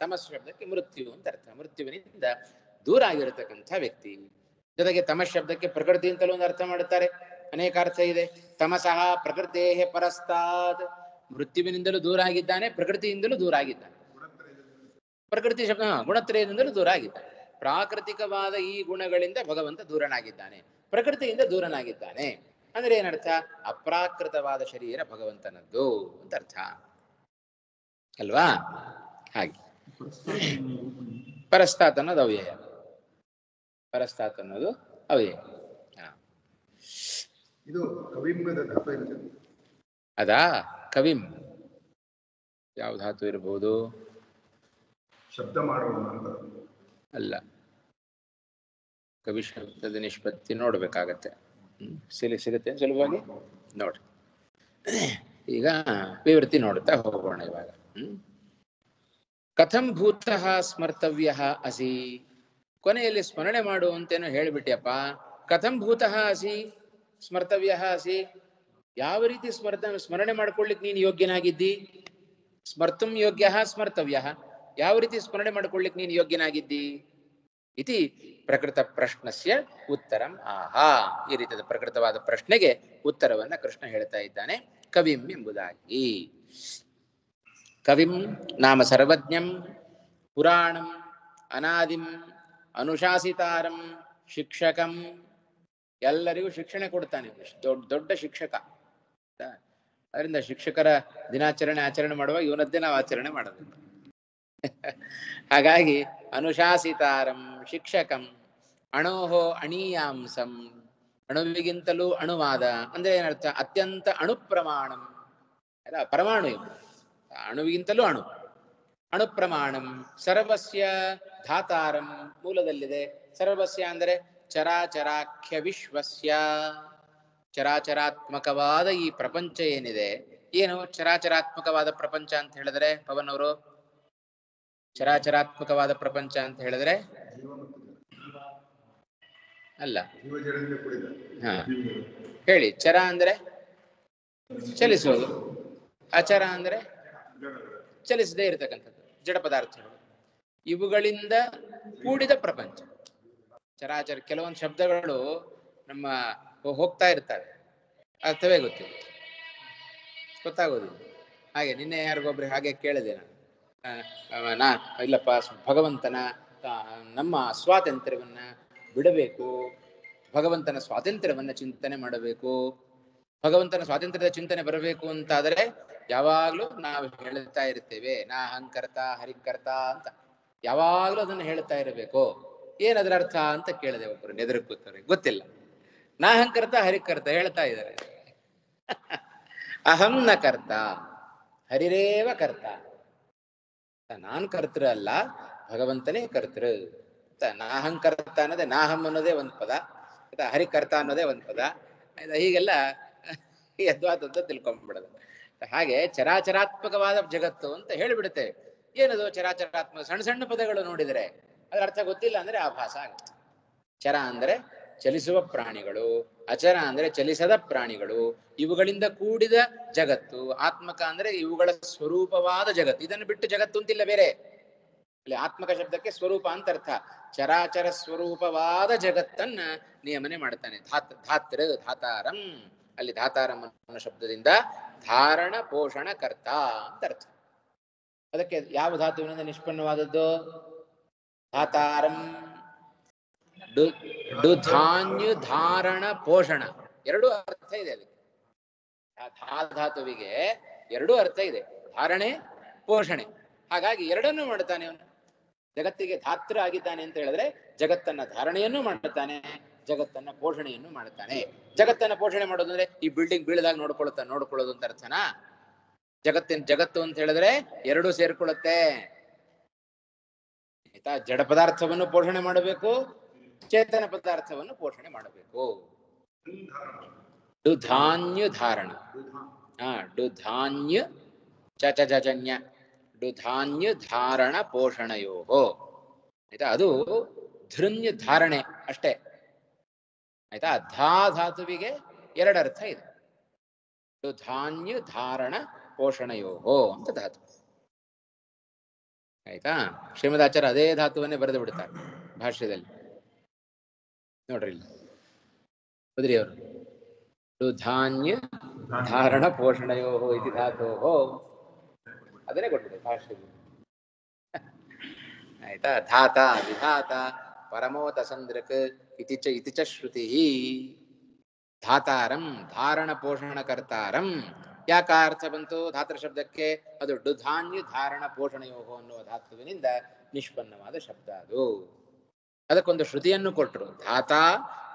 ತಮಸ್ ಶಬ್ದಕ್ಕೆ ಮೃತ್ಯು ಅಂತ ಅರ್ಥ. ಮೃತ್ಯುವಿನಿಂದ ದೂರ ಆಗಿರತಕ್ಕಂಥ ವ್ಯಕ್ತಿ. ಜೊತೆಗೆ ತಮಸ್ ಶಬ್ದಕ್ಕೆ ಪ್ರಕೃತಿ ಅಂತಲೂ ಒಂದು ಅರ್ಥ ಮಾಡುತ್ತಾರೆ. ಅನೇಕ ಅರ್ಥ ಇದೆ. ತಮಸಃ ಪ್ರಕೃತೇಃ ಪರಸ್ತಾತ್. ಮೃತ್ಯುವಿನಿಂದಲೂ ದೂರ ಆಗಿದ್ದಾನೆ, ಪ್ರಕೃತಿಯಿಂದಲೂ ದೂರ ಆಗಿದ್ದಾನೆ. ಪ್ರಕೃತಿ ಶಬ್ದ ಗುಣತ್ರಯದಿಂದಲೂ ದೂರ ಆಗಿದ್ದಾನೆ. ಪ್ರಾಕೃತಿಕವಾದ ಈ ಗುಣಗಳಿಂದ ಭಗವಂತ ದೂರನಾಗಿದ್ದಾನೆ, ಪ್ರಕೃತಿಯಿಂದ ದೂರನಾಗಿದ್ದಾನೆ. ಅಂದ್ರೆ ಏನರ್ಥ? ಅಪ್ರಾಕೃತವಾದ ಶರೀರ ಭಗವಂತನದ್ದು ಅಂತ ಅರ್ಥ ಅಲ್ವಾ? ಹಾಗೆ ಪರಸ್ತಾತ್ ಅನ್ನೋದು ಅವ್ಯಯ. ಪರಸ್ತಾತ್ ಅನ್ನೋದು ಅವ್ಯಯ. ಅದಾ ಕವಿಂ ಯಾವ ಧಾತು ಇರಬಹುದು? ಶಬ್ದ ಮಾಡುವ ಅಲ್ಲ, ಕವಿ ಶಬ್ದದ ನಿಷ್ಪತ್ತಿ ನೋಡ್ಬೇಕಾಗತ್ತೆ. ಸಿಗುತ್ತೆ ಸುಲಭವಾಗಿ ನೋಡ್ರಿ. ಈಗ ವಿವೃತ್ತಿ ನೋಡ್ತಾ ಹೋಗೋಣ ಇವಾಗ. ಕಥಂ ಭೂತಃ ಸ್ಮರ್ತವ್ಯ ಅಸಿ. ಕೊನೆಯಲ್ಲಿ ಸ್ಮರಣೆ ಮಾಡು ಅಂತೇನೋ ಹೇಳಿಬಿಟ್ಯಪ್ಪ. ಕಥಂ ಭೂತಃ ಅಸಿ ಸ್ಮರ್ತವ್ಯ ಅಸಿ. ಯಾವ ರೀತಿ ಸ್ಮರಣೆ ಮಾಡ್ಕೊಳ್ಳಿಕ್ ನೀನು ಯೋಗ್ಯನಾಗಿದ್ದಿ? ಸ್ಮರ್ತುಂ ಯೋಗ್ಯ ಸ್ಮರ್ತವ್ಯ. ಯಾವ ರೀತಿ ಸ್ಮರಣೆ ಮಾಡ್ಕೊಳ್ಳಿಕ್ ನೀನು ಯೋಗ್ಯನಾಗಿದ್ದಿ? ಇತಿ ಪ್ರಕೃತ ಪ್ರಶ್ನಸ್ಯ ಉತ್ತರಂ ಆಹಾ. ಈ ರೀತಿಯ ಪ್ರಕೃತವಾದ ಪ್ರಶ್ನೆಗೆ ಉತ್ತರವನ್ನ ಕೃಷ್ಣ ಹೇಳ್ತಾ ಇದ್ದಾನೆ ಕವಿಂ ಎಂಬುದಾಗಿ. ಕವಿಂ ನಾಮ ಸರ್ವಜ್ಞಂ ಪುರಾಣಂ ಅನಾದಿಂ ಅನುಶಾಸಿತಾರಂ ಶಿಕ್ಷಕಂ. ಎಲ್ಲರಿಗೂ ಶಿಕ್ಷಣ ಕೊಡ್ತಾನೆ. ದೊಡ್ಡ ಶಿಕ್ಷಕ. ಅದರಿಂದ ಶಿಕ್ಷಕರ ದಿನಾಚರಣೆ ಆಚರಣೆ ಮಾಡುವಾಗ ಇವನದ್ದೇ ನಾವು ಆಚರಣೆ ಮಾಡಬೇಕು. ಹಾಗಾಗಿ ಅನುಶಾಸಿತಾರಂ ಶಿಕ್ಷಕಂ ಅಣೋಹೋ ಅಣೀಯಾಂಸಂ. ಅಣುವಿಗಿಂತಲೂ ಅಣುವಾದ ಅಂದ್ರೆ ಏನರ್ಥ? ಅತ್ಯಂತ ಅಣುಪ್ರಮಾಣಂ. ಪರಮಾಣು ಇವು. ಅಣುವಿಗಿಂತಲೂ ಅಣುಪ್ರಮಾಣಂ. ಸರ್ವಸ್ಯ ಧಾತಾರಂ ಮೂಲದಲ್ಲಿದೆ. ಸರ್ವಸ್ಯ ಅಂದರೆ ಚರಾಚರಾಖ್ಯ ವಿಶ್ವಸ್ಯ. ಚರಾಚರಾತ್ಮಕವಾದ ಈ ಪ್ರಪಂಚ ಏನಿದೆ. ಏನು ಚರಾಚರಾತ್ಮಕವಾದ ಪ್ರಪಂಚ ಅಂತ ಹೇಳಿದ್ರೆ ಪವನ್ ಅವರು? ಚರಾಚರಾತ್ಮಕವಾದ ಪ್ರಪಂಚ ಅಂತ ಹೇಳಿದ್ರೆ ಅಲ್ಲ, ಹೇಳಿ. ಚರ ಅಂದ್ರೆ ಚಲಿಸೋದು, ಅಚರ ಅಂದ್ರೆ ಚಲಿಸದೇ ಇರತಕ್ಕಂಥದ್ದು, ಜಡ ಪದಾರ್ಥಗಳು. ಇವುಗಳಿಂದ ಕೂಡಿದ ಪ್ರಪಂಚ ಚರಾಚರ. ಕೆಲವೊಂದು ಶಬ್ದಗಳು ನಮ್ಮ ಹೋಗ್ತಾ ಇರ್ತಾರೆ, ಅರ್ಥವೇ ಗೊತ್ತಾಗೋದಿಲ್ಲ. ಹಾಗೆ ನಿನ್ನೆ ಯಾರಿಗೊಬ್ರಿಗೆ ಹಾಗೆ ಕೇಳಿದೆ ನಾ ಇಲ್ಲಪ್ಪ, ಭಗವಂತನ ನಮ್ಮ ಸ್ವಾತಂತ್ರ್ಯವನ್ನ ಬಿಡಬೇಕು, ಭಗವಂತನ ಸ್ವಾತಂತ್ರ್ಯವನ್ನ ಚಿಂತನೆ ಮಾಡಬೇಕು, ಭಗವಂತನ ಸ್ವಾತಂತ್ರ್ಯದ ಚಿಂತನೆ ಬರಬೇಕು ಅಂತಾದರೆ ಯಾವಾಗ್ಲೂ ನಾವು ಹೇಳ್ತಾ ಇರ್ತೇವೆ ನಾ ಹಂಕರ್ತ ಹರಿಕರ್ತ ಅಂತ, ಯಾವಾಗ್ಲೂ ಅದನ್ನು ಹೇಳ್ತಾ ಇರಬೇಕು. ಏನದ್ರ ಅರ್ಥ ಅಂತ ಕೇಳಿದೆ ಒಬ್ಬರು ಎದುರು ಕೂತವ್ರಿಗೆ, ಗೊತ್ತಿಲ್ಲ. ನಾ ಹಂಕರ್ತ ಹರಿಕರ್ತ ಹೇಳ್ತಾ ಇದ್ದಾರೆ. ಅಹಂ ನ ಕರ್ತ ಹರಿರೇವ ಕರ್ತ, ನಾನ್ ಕರ್ತೃ ಅಲ್ಲ, ಭಗವಂತನೇ ಕರ್ತೃ. ನಾಹಂಕರ್ತ ಅನ್ನೋದೇ, ನಾಹಂ ಅನ್ನೋದೇ ಒಂದು ಪದ, ಹರಿಕರ್ತ ಅನ್ನೋದೇ ಒಂದು ಪದ. ಹೀಗೆಲ್ಲ ಯದ್ವಾತಂತ ತಿಳ್ಕೊಂಡ್ಬಿಡೋದು. ಹಾಗೆ ಚರಾಚರಾತ್ಮಕವಾದ ಜಗತ್ತು ಅಂತ ಹೇಳಿಬಿಡುತ್ತೇವೆ. ಏನದು ಚರಾಚರಾತ್ಮಕ? ಸಣ್ಣ ಸಣ್ಣ ಪದಗಳು ನೋಡಿದರೆ ಅದರ ಅರ್ಥ ಗೊತ್ತಿಲ್ಲ ಅಂದ್ರೆ ಆಭಾಸ ಆಗುತ್ತೆ. ಚರ ಅಂದ್ರೆ ಚಲಿಸುವ ಪ್ರಾಣಿಗಳು, ಅಚರ ಅಂದ್ರೆ ಚಲಿಸದ ಪ್ರಾಣಿಗಳು, ಇವುಗಳಿಂದ ಕೂಡಿದ ಜಗತ್ತು. ಆತ್ಮಕ ಅಂದ್ರೆ ಇವುಗಳ ಸ್ವರೂಪವಾದ ಜಗತ್ತು. ಇದನ್ನು ಬಿಟ್ಟು ಜಗತ್ತು ಅಂತಿಲ್ಲ ಬೇರೆ. ಅಲ್ಲಿ ಆತ್ಮಕ ಶಬ್ದಕ್ಕೆ ಸ್ವರೂಪ ಅಂತ ಅರ್ಥ. ಚರಾಚರ ಸ್ವರೂಪವಾದ ಜಗತ್ತನ್ನ ನಿಯಮನೆ ಮಾಡ್ತಾನೆ. ಧಾತೃ ಧಾತಾರಂ, ಅಲ್ಲಿ ಧಾತಾರಂ ಅನ್ನೋ ಶಬ್ದದಿಂದ ಧಾರಣ ಪೋಷಣ ಕರ್ತ ಅಂತ ಅರ್ಥ. ಅದಕ್ಕೆ ಯಾವ ಧಾತುವಿನಿಂದ ನಿಷ್ಪನ್ನವಾದದ್ದು? ಧಾತಾರಂ. ಧಾನ್ಯ ಧಾರಣ ಪೋಷಣ ಎರಡೂ ಅರ್ಥ ಇದೆ ಅದಕ್ಕೆ. ಧಾತುವಿಗೆ ಎರಡೂ ಅರ್ಥ ಇದೆ, ಧಾರಣೆ ಪೋಷಣೆ. ಹಾಗಾಗಿ ಎರಡನ್ನೂ ಮಾಡ್ತಾನೆ ಅವನು. ಜಗತ್ತಿಗೆ ಧಾತೃ ಆಗಿದ್ದಾನೆ ಅಂತ ಹೇಳಿದ್ರೆ ಜಗತ್ತನ್ನ ಧಾರಣೆಯನ್ನು ಮಾಡುತ್ತಾನೆ, ಜಗತ್ತನ್ನ ಪೋಷಣೆಯನ್ನು ಮಾಡುತ್ತಾನೆ. ಜಗತ್ತನ್ನ ಪೋಷಣೆ ಮಾಡೋದು ಅಂದ್ರೆ ಈ ಬಿಲ್ಡಿಂಗ್ ಬೀಳದಾಗ ನೋಡ್ಕೊಳ್ಳೋದು ಅಂತ ಅರ್ಥನಾ? ಜಗತ್ತು ಅಂತ ಹೇಳಿದ್ರೆ ಎರಡೂ ಸೇರ್ಕೊಳ್ಳುತ್ತೆ. ಆಯ್ತಾ? ಜಡ ಪದಾರ್ಥವನ್ನು ಪೋಷಣೆ ಮಾಡಬೇಕು, ಚೇತನ ಪದಾರ್ಥವನ್ನು ಪೋಷಣೆ ಮಾಡಬೇಕು. ಡುಧಾನ್ಯ ಧಾರಣ, ಡುಧಾನ್ಯ ಚಚಜನ್ಯ ಡುಧಾನ್ಯ ಧಾರಣ ಪೋಷಣಯೋಹೋ. ಆಯ್ತಾ? ಅದು ಧೃನ್ಯ ಧಾರಣೆ ಅಷ್ಟೇ. ಆಯ್ತಾ? ಧಾತುವಿಗೆ ಎರಡರ್ಥ ಇದೆ. ಧಾನ್ಯ ಧಾರಣ ಪೋಷಣಯೋಹೋ ಅಂತ ಧಾತು. ಆಯ್ತಾ? ಶ್ರೀಮದಾಚಾರ್ಯ ಅದೇ ಧಾತುವನ್ನೇ ಬರೆದು ಬಿಡ್ತಾರೆ ಭಾಷ್ಯದಲ್ಲಿ. ನೋಡ್ರಿ ಇಲ್ಲಿ ಬದ್ರಿ ಅವರು ಧಾನ್ಯ ಧಾರಣ ಪೋಷಣಯೋಹೋ ಇತಿ ಧಾತೋಹೋ ಅದನ್ನೇ ಕೊಟ್ಟಿದೆ ಭಾಷ್ಯದಲ್ಲಿ. ಆಯ್ತಾ? ಧಾತ ವಿಧಾತ ಪರಮೋತ ಸಂದ್ರಕ್ ಇತಿ ಚ ಶ್ರುತಿ. ಧಾತಾರಂ ಧಾರಣ ಪೋಷಣ ಕರ್ತಾರಂ. ಯಾಕ ಅರ್ಥ ಬಂತು ಧಾತೃ ಶಬ್ದಕ್ಕೆ? ಅದು ಡುಧಾನ್ಯ ಧಾರಣ ಪೋಷಣಯೋಹೋ ಅನ್ನುವ ಧಾತುವಿನಿಂದ ನಿಷ್ಪನ್ನವಾದ ಶಬ್ದ ಅದು. ಅದಕ್ಕೊಂದು ಶ್ರುತಿಯನ್ನು ಕೊಟ್ಟರು. ಧಾತ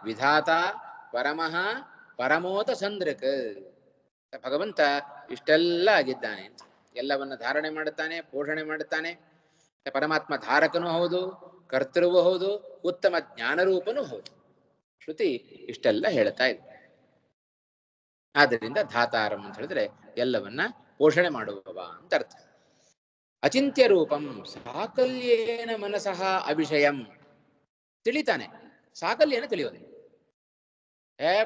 ವಿಧಾತ ಪರಮಃ ಪರಮೋತ ಸಂದ್ರಕ್. ಭಗವಂತ ಇಷ್ಟೆಲ್ಲ ಆಗಿದ್ದಾನೆ, ಎಲ್ಲವನ್ನ ಧಾರಣೆ ಮಾಡುತ್ತಾನೆ, ಪೋಷಣೆ ಮಾಡುತ್ತಾನೆ. ಪರಮಾತ್ಮ ಧಾರಕನೂ ಹೌದು, ಕರ್ತೃವೂ ಹೌದು, ಉತ್ತಮ ಜ್ಞಾನರೂಪನೂ ಹೌದು. ಶ್ರುತಿ ಇಷ್ಟೆಲ್ಲ ಹೇಳ್ತಾ ಇದೆ. ಆದ್ದರಿಂದ ಧಾತಾರಂ ಅಂತ ಹೇಳಿದ್ರೆ ಎಲ್ಲವನ್ನ ಪೋಷಣೆ ಮಾಡುವವ ಅಂತ ಅರ್ಥ. ಅಚಿಂತ್ಯ ರೂಪಂ ಸಾಕಲ್ಯೇನ ಮನಸಃ ಅವಿಷಯಂ. ತಿಳಿತಾನೆ, ಸಾಕಲ್ಯನ ತಿಳಿಯೋದಿಲ್ಲ.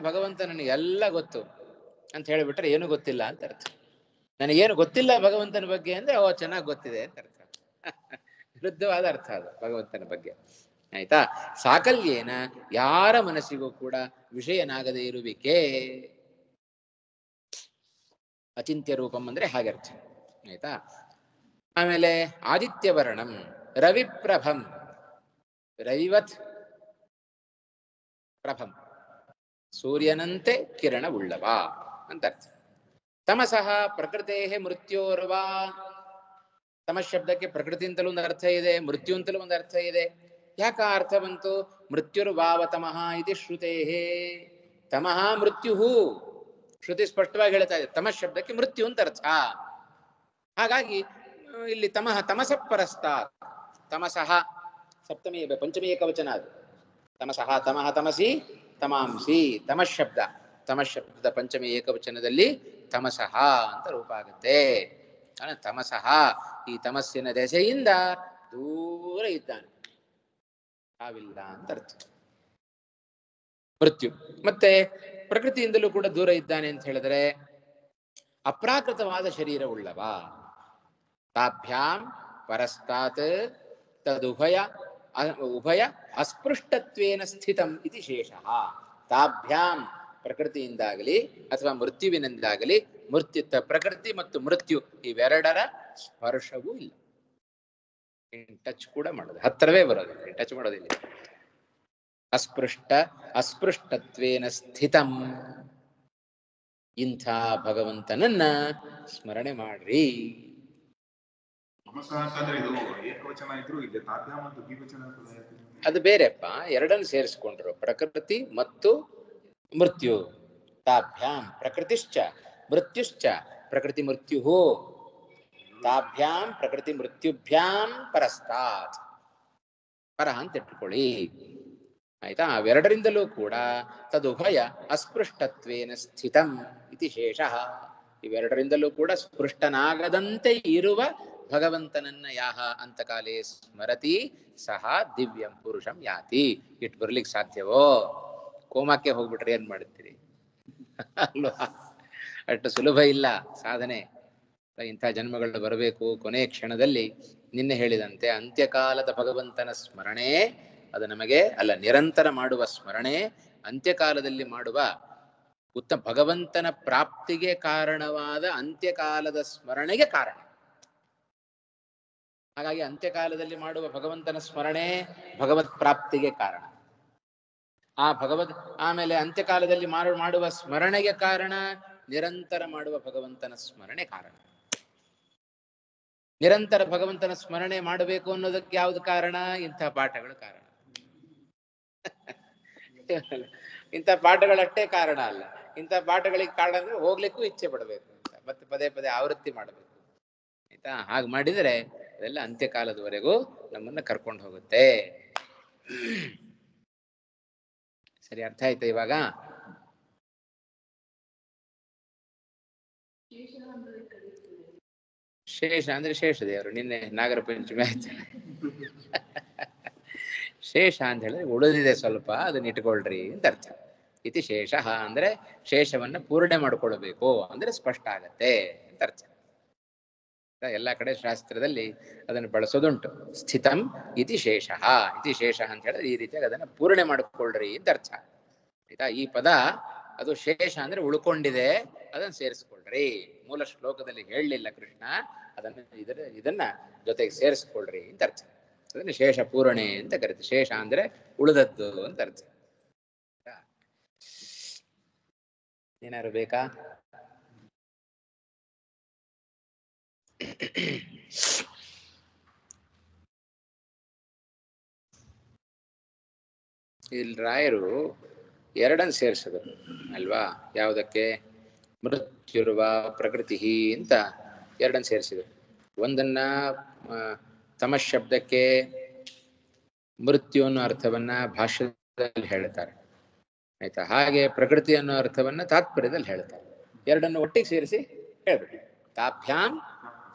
ಭಗವಂತ ನನಗೆ ಎಲ್ಲ ಗೊತ್ತು ಅಂತ ಹೇಳಿಬಿಟ್ರೆ ಏನು ಗೊತ್ತಿಲ್ಲ ಅಂತ ಅರ್ಥ. ನನಗೇನು ಗೊತ್ತಿಲ್ಲ ಭಗವಂತನ ಬಗ್ಗೆ ಅಂದ್ರೆ ಚೆನ್ನಾಗಿ ಗೊತ್ತಿದೆ ಅಂತ ಅರ್ಥ. ವಿರುದ್ಧವಾದ ಅರ್ಥ ಅದು ಭಗವಂತನ ಬಗ್ಗೆ. ಆಯ್ತಾ? ಸಾಕಲ್ಯೇನ ಯಾರ ಮನಸ್ಸಿಗೂ ಕೂಡ ವಿಷಯನಾಗದೇ ಇರುವಿಕೆ. ಅಚಿಂತ್ಯ ರೂಪಂ ಅಂದ್ರೆ ಹಾಗೆ ಅರ್ಥ. ಆಯ್ತಾ? ಆಮೇಲೆ ಆದಿತ್ಯವರ್ಣಂ ರವಿಪ್ರಭಂ, ರವಿವತ್ ಪ್ರಭಂ, ಸೂರ್ಯನಂತೆ ಕಿರಣವುಳ್ಳವ ಅಂತ ಅರ್ಥ. ತಮಸಃ ಪ್ರಕೃತೇ ಮೃತ್ಯೋರ್ವಾ. ತಮಶಬ್ದಕ್ಕೆ ಪ್ರಕೃತಿ ಅಂತಲೂ ಒಂದು ಅರ್ಥ ಇದೆ, ಮೃತ್ಯು ಅಂತಲೂ ಒಂದು ಅರ್ಥ ಇದೆ. ಯಾಕ ಅರ್ಥ ಬಂತು? ಮೃತ್ಯುರ್ವಾವ ತಮಃ ಇತಿ ಶ್ರುತೇ. ತಮಃ ಮೃತ್ಯು ಶ್ರುತಿ ಸ್ಪಷ್ಟವಾಗಿ ಹೇಳ್ತಾ ಇದೆ. ತಮಶಬ್ದಕ್ಕೆ ಮೃತ್ಯು ಅಂತ ಅರ್ಥ. ಹಾಗಾಗಿ ಇಲ್ಲಿ ತಮಃ ತಮಸ ಪರಸ್ತಾತ್. ತಮಸಃ ಸಪ್ತಮಿ ಪಂಚಮಿ ಏಕವಚನ ಅದು. ತಮಸಃ ತಮಃ ತಮಸಿ ತಮಾಂಸಿ. ತಮಶಬ್ದ ಪಂಚಮಿ ಏಕವಚನದಲ್ಲಿ ತಮಸಃ ಅಂತ ರೂಪ ಆಗುತ್ತೆ. ತಮಸಃ ಈ ತಮಸ್ಸಿನ ದೆಸೆಯಿಂದ ದೂರ ಇದ್ದಾನೆ, ಸಾವಿಲ್ಲ ಅಂತ ಅರ್ಥ. ಮೃತ್ಯು ಮತ್ತೆ ಪ್ರಕೃತಿಯಿಂದಲೂ ಕೂಡ ದೂರ ಇದ್ದಾನೆ ಅಂತ ಹೇಳಿದ್ರೆ ಅಪ್ರಾಕೃತವಾದ ಶರೀರವುಳ್ಳವ. ತಾಭ್ಯಾಂ ಪರಸ್ತಾತ್ ತದುಭಯ ಅಸ್ಪೃಷ್ಟತ್ವೇನ ಸ್ಥಿತಂ ಇತಿ ಶೇಷಃ. ತಾಭ್ಯಾಂ ಪ್ರಕೃತಿಯಿಂದಾಗಲಿ ಅಥವಾ ಮೃತ್ಯುವಿನಿಂದಾಗಲಿ ಪ್ರಕೃತಿ ಮತ್ತು ಮೃತ್ಯು ಇವೆರಡರ ಸ್ಪರ್ಶವೂ ಇಲ್ಲ. ಟಚ್ ಕೂಡ ಮಾಡೋದು, ಹತ್ತಿರವೇ ಬರೋದಿಲ್ಲ, ಟಚ್ ಮಾಡೋದಿಲ್ಲ. ಅಸ್ಪೃಷ್ಟತ್ವೇನ ಸ್ಥಿತಂ, ಇಂಥ ಭಗವಂತನನ್ನ ಸ್ಮರಣೆ ಮಾಡ್ರಿ. ಅದು ಬೇರೆಪ್ಪ, ಎರಡನ್ನು ಸೇರಿಸ್ಕೊಂಡ್ರು, ಪ್ರಕೃತಿ ಮತ್ತು ಮೃತ್ಯು. ತಾಭ್ಯಾಂ ಪ್ರಕೃತಿಶ್ಚ ಮೃತ್ಯುಶ್ಚ ಪ್ರಕೃತಿ ಮೃತ್ಯು, ತಾಭ್ಯಾಂ ಪ್ರಕೃತಿ ಮೃತ್ಯುಭ್ಯಾಂ ಪರಸ್ತಾತ್, ಪರ ಅಂತ ಇಟ್ಕೊಳ್ಳಿ ಆಯ್ತಾ. ಅವೆರಡರಿಂದಲೂ ಕೂಡ ತದುಭಯ ಅಸ್ಪೃಷ್ಟತ್ವೇನ ಸ್ಥಿತಂ ಇತಿ ಶೇಷಃ, ಇವೆರಡರಿಂದಲೂ ಕೂಡ ಸ್ಪೃಷ್ಟನಾಗದಂತೆ ಇರುವ ಭಗವಂತನನ್ನ ಯಾಹ ಅಂತಕಾಲೇ ಸ್ಮರತಿ ಸಹ ದಿವ್ಯಂ ಪುರುಷಂ ಯಾತಿ. ಇಟ್ಟು ಬರ್ಲಿಕ್ಕೆ ಸಾಧ್ಯವೋ? ಕೋಮಕ್ಕೆ ಹೋಗ್ಬಿಟ್ರೆ ಏನ್ ಮಾಡ್ತೀರಿ ಅಲ್ವಾ? ಅಷ್ಟು ಸುಲಭ ಇಲ್ಲ ಸಾಧನೆ. ಇಂಥ ಜನ್ಮಗಳು ಬರಬೇಕು. ಕೊನೆಯ ಕ್ಷಣದಲ್ಲಿ ನಿನ್ನೆ ಹೇಳಿದಂತೆ ಅಂತ್ಯಕಾಲದ ಭಗವಂತನ ಸ್ಮರಣೆ ಅದು ನಮಗೆ ಅಲ್ಲ, ನಿರಂತರ ಮಾಡುವ ಸ್ಮರಣೆ ಅಂತ್ಯಕಾಲದಲ್ಲಿ ಮಾಡುವ ಭಗವಂತನ ಪ್ರಾಪ್ತಿಗೆ ಕಾರಣವಾದ ಅಂತ್ಯಕಾಲದ ಸ್ಮರಣೆಗೆ ಕಾರಣ. ಹಾಗಾಗಿ ಅಂತ್ಯಕಾಲದಲ್ಲಿ ಮಾಡುವ ಭಗವಂತನ ಸ್ಮರಣೆ ಭಗವತ್ ಪ್ರಾಪ್ತಿಗೆ ಕಾರಣ. ಆಮೇಲೆ ಅಂತ್ಯಕಾಲದಲ್ಲಿ ಮಾಡುವ ಸ್ಮರಣೆಗೆ ಕಾರಣ ನಿರಂತರ ಮಾಡುವ ಭಗವಂತನ ಸ್ಮರಣೆ ಕಾರಣ. ನಿರಂತರ ಭಗವಂತನ ಸ್ಮರಣೆ ಮಾಡಬೇಕು ಅನ್ನೋದಕ್ಕೆ ಯಾವ್ದು ಕಾರಣ? ಇಂಥ ಪಾಠಗಳು ಕಾರಣ. ಇಂಥ ಪಾಠಗಳಷ್ಟೇ ಕಾರಣ ಅಲ್ಲ, ಇಂಥ ಪಾಠಗಳಿಗೆ ಕಾರಣ ಅಂದ್ರೆ ಹೋಗ್ಲಿಕ್ಕೂ ಇಚ್ಛೆ ಪಡಬೇಕು ಅಂತ, ಮತ್ತೆ ಪದೇ ಪದೇ ಆವೃತ್ತಿ ಮಾಡಬೇಕು ಆಯ್ತಾ. ಹಾಗೆ ಮಾಡಿದರೆ ಅದೆಲ್ಲ ಅಂತ್ಯಕಾಲದವರೆಗೂ ನಮ್ಮನ್ನ ಕರ್ಕೊಂಡು ಹೋಗುತ್ತೆ. ಸರಿ, ಅರ್ಥ ಆಯ್ತಾ ಇವಾಗ? ಶೇಷ ಅಂದ್ರೆ ಶೇಷದೇವರು. ನಿನ್ನೆ ನಾಗರ ಪಂಚಮಿ ಆಯ್ತು. ಶೇಷ ಅಂತ ಹೇಳಿದ್ರೆ ಉಳಿದಿದೆ ಸ್ವಲ್ಪ, ಅದನ್ನ ಇಟ್ಕೊಳ್ರಿ ಅಂತ ಅರ್ಥ. ಇತಿ ಶೇಷ ಅಂದ್ರೆ ಶೇಷವನ್ನ ಪೂರ್ಣೆ ಮಾಡ್ಕೊಳ್ಬೇಕು ಅಂದ್ರೆ ಸ್ಪಷ್ಟ ಆಗತ್ತೆ ಅಂತ ಅರ್ಥ. ಎಲ್ಲ ಕಡೆ ಶಾಸ್ತ್ರದಲ್ಲಿ ಅದನ್ನು ಬಳಸೋದುಂಟು. ಸ್ಥಿತಂ ಇತಿ ಶೇಷ, ಇತಿ ಶೇಷ ಅಂತ ಹೇಳಿದ್ರೆ ಈ ರೀತಿಯಾಗಿ ಅದನ್ನ ಪೂರ್ಣೆ ಮಾಡ್ಕೊಳ್ರಿ ಅಂತ ಅರ್ಥ ಆಯ್ತಾ. ಈ ಪದ ಅದು ಶೇಷ ಅಂದ್ರೆ ಉಳ್ಕೊಂಡಿದೆ, ಅದನ್ನ ಸೇರಿಸ್ಕೊಳ್ರಿ. ಮೂಲ ಶ್ಲೋಕದಲ್ಲಿ ಹೇಳಲಿಲ್ಲ ಕೃಷ್ಣ, ಇದನ್ನ ಜೊತೆಗೆ ಸೇರಿಸ್ಕೊಳ್ರಿ ಅಂತ ಅರ್ಥ. ಅದನ್ನ ಶೇಷ ಪೂರಣೆ ಅಂತ ಕರಿತೀವಿ. ಶೇಷ ಅಂದ್ರೆ ಉಳಿದದ್ದು ಅಂತ ಅರ್ಥ. ಏನಾದ್ರು ಬೇಕಾ? ಇಲ್ಲಿ ರಾಯರು ಎರಡನ್ನು ಸೇರಿಸೋದು ಅಲ್ವಾ? ಯಾವುದಕ್ಕೆ? ಮೃತ್ಯುರ್ವ ಪ್ರಕೃತಿ ಅಂತ ಎರಡನ್ನು ಸೇರಿಸಿದ್ರು. ಒಂದನ್ನ ತಮಃ ಶಬ್ದಕ್ಕೆ ಮೃತ್ಯು ಅನ್ನೋ ಅರ್ಥವನ್ನ ಭಾಷ್ಯದಲ್ಲಿ ಹೇಳ್ತಾರೆ ಆಯ್ತಾ. ಹಾಗೆ ಪ್ರಕೃತಿ ಅನ್ನೋ ಅರ್ಥವನ್ನ ತಾತ್ಪರ್ಯದಲ್ಲಿ ಹೇಳ್ತಾರೆ. ಎರಡನ್ನು ಒಟ್ಟಿಗೆ ಸೇರಿಸಿ ಹೇಳ್ಬಿಟ್ಟು ತಾಭ್ಯಾಂ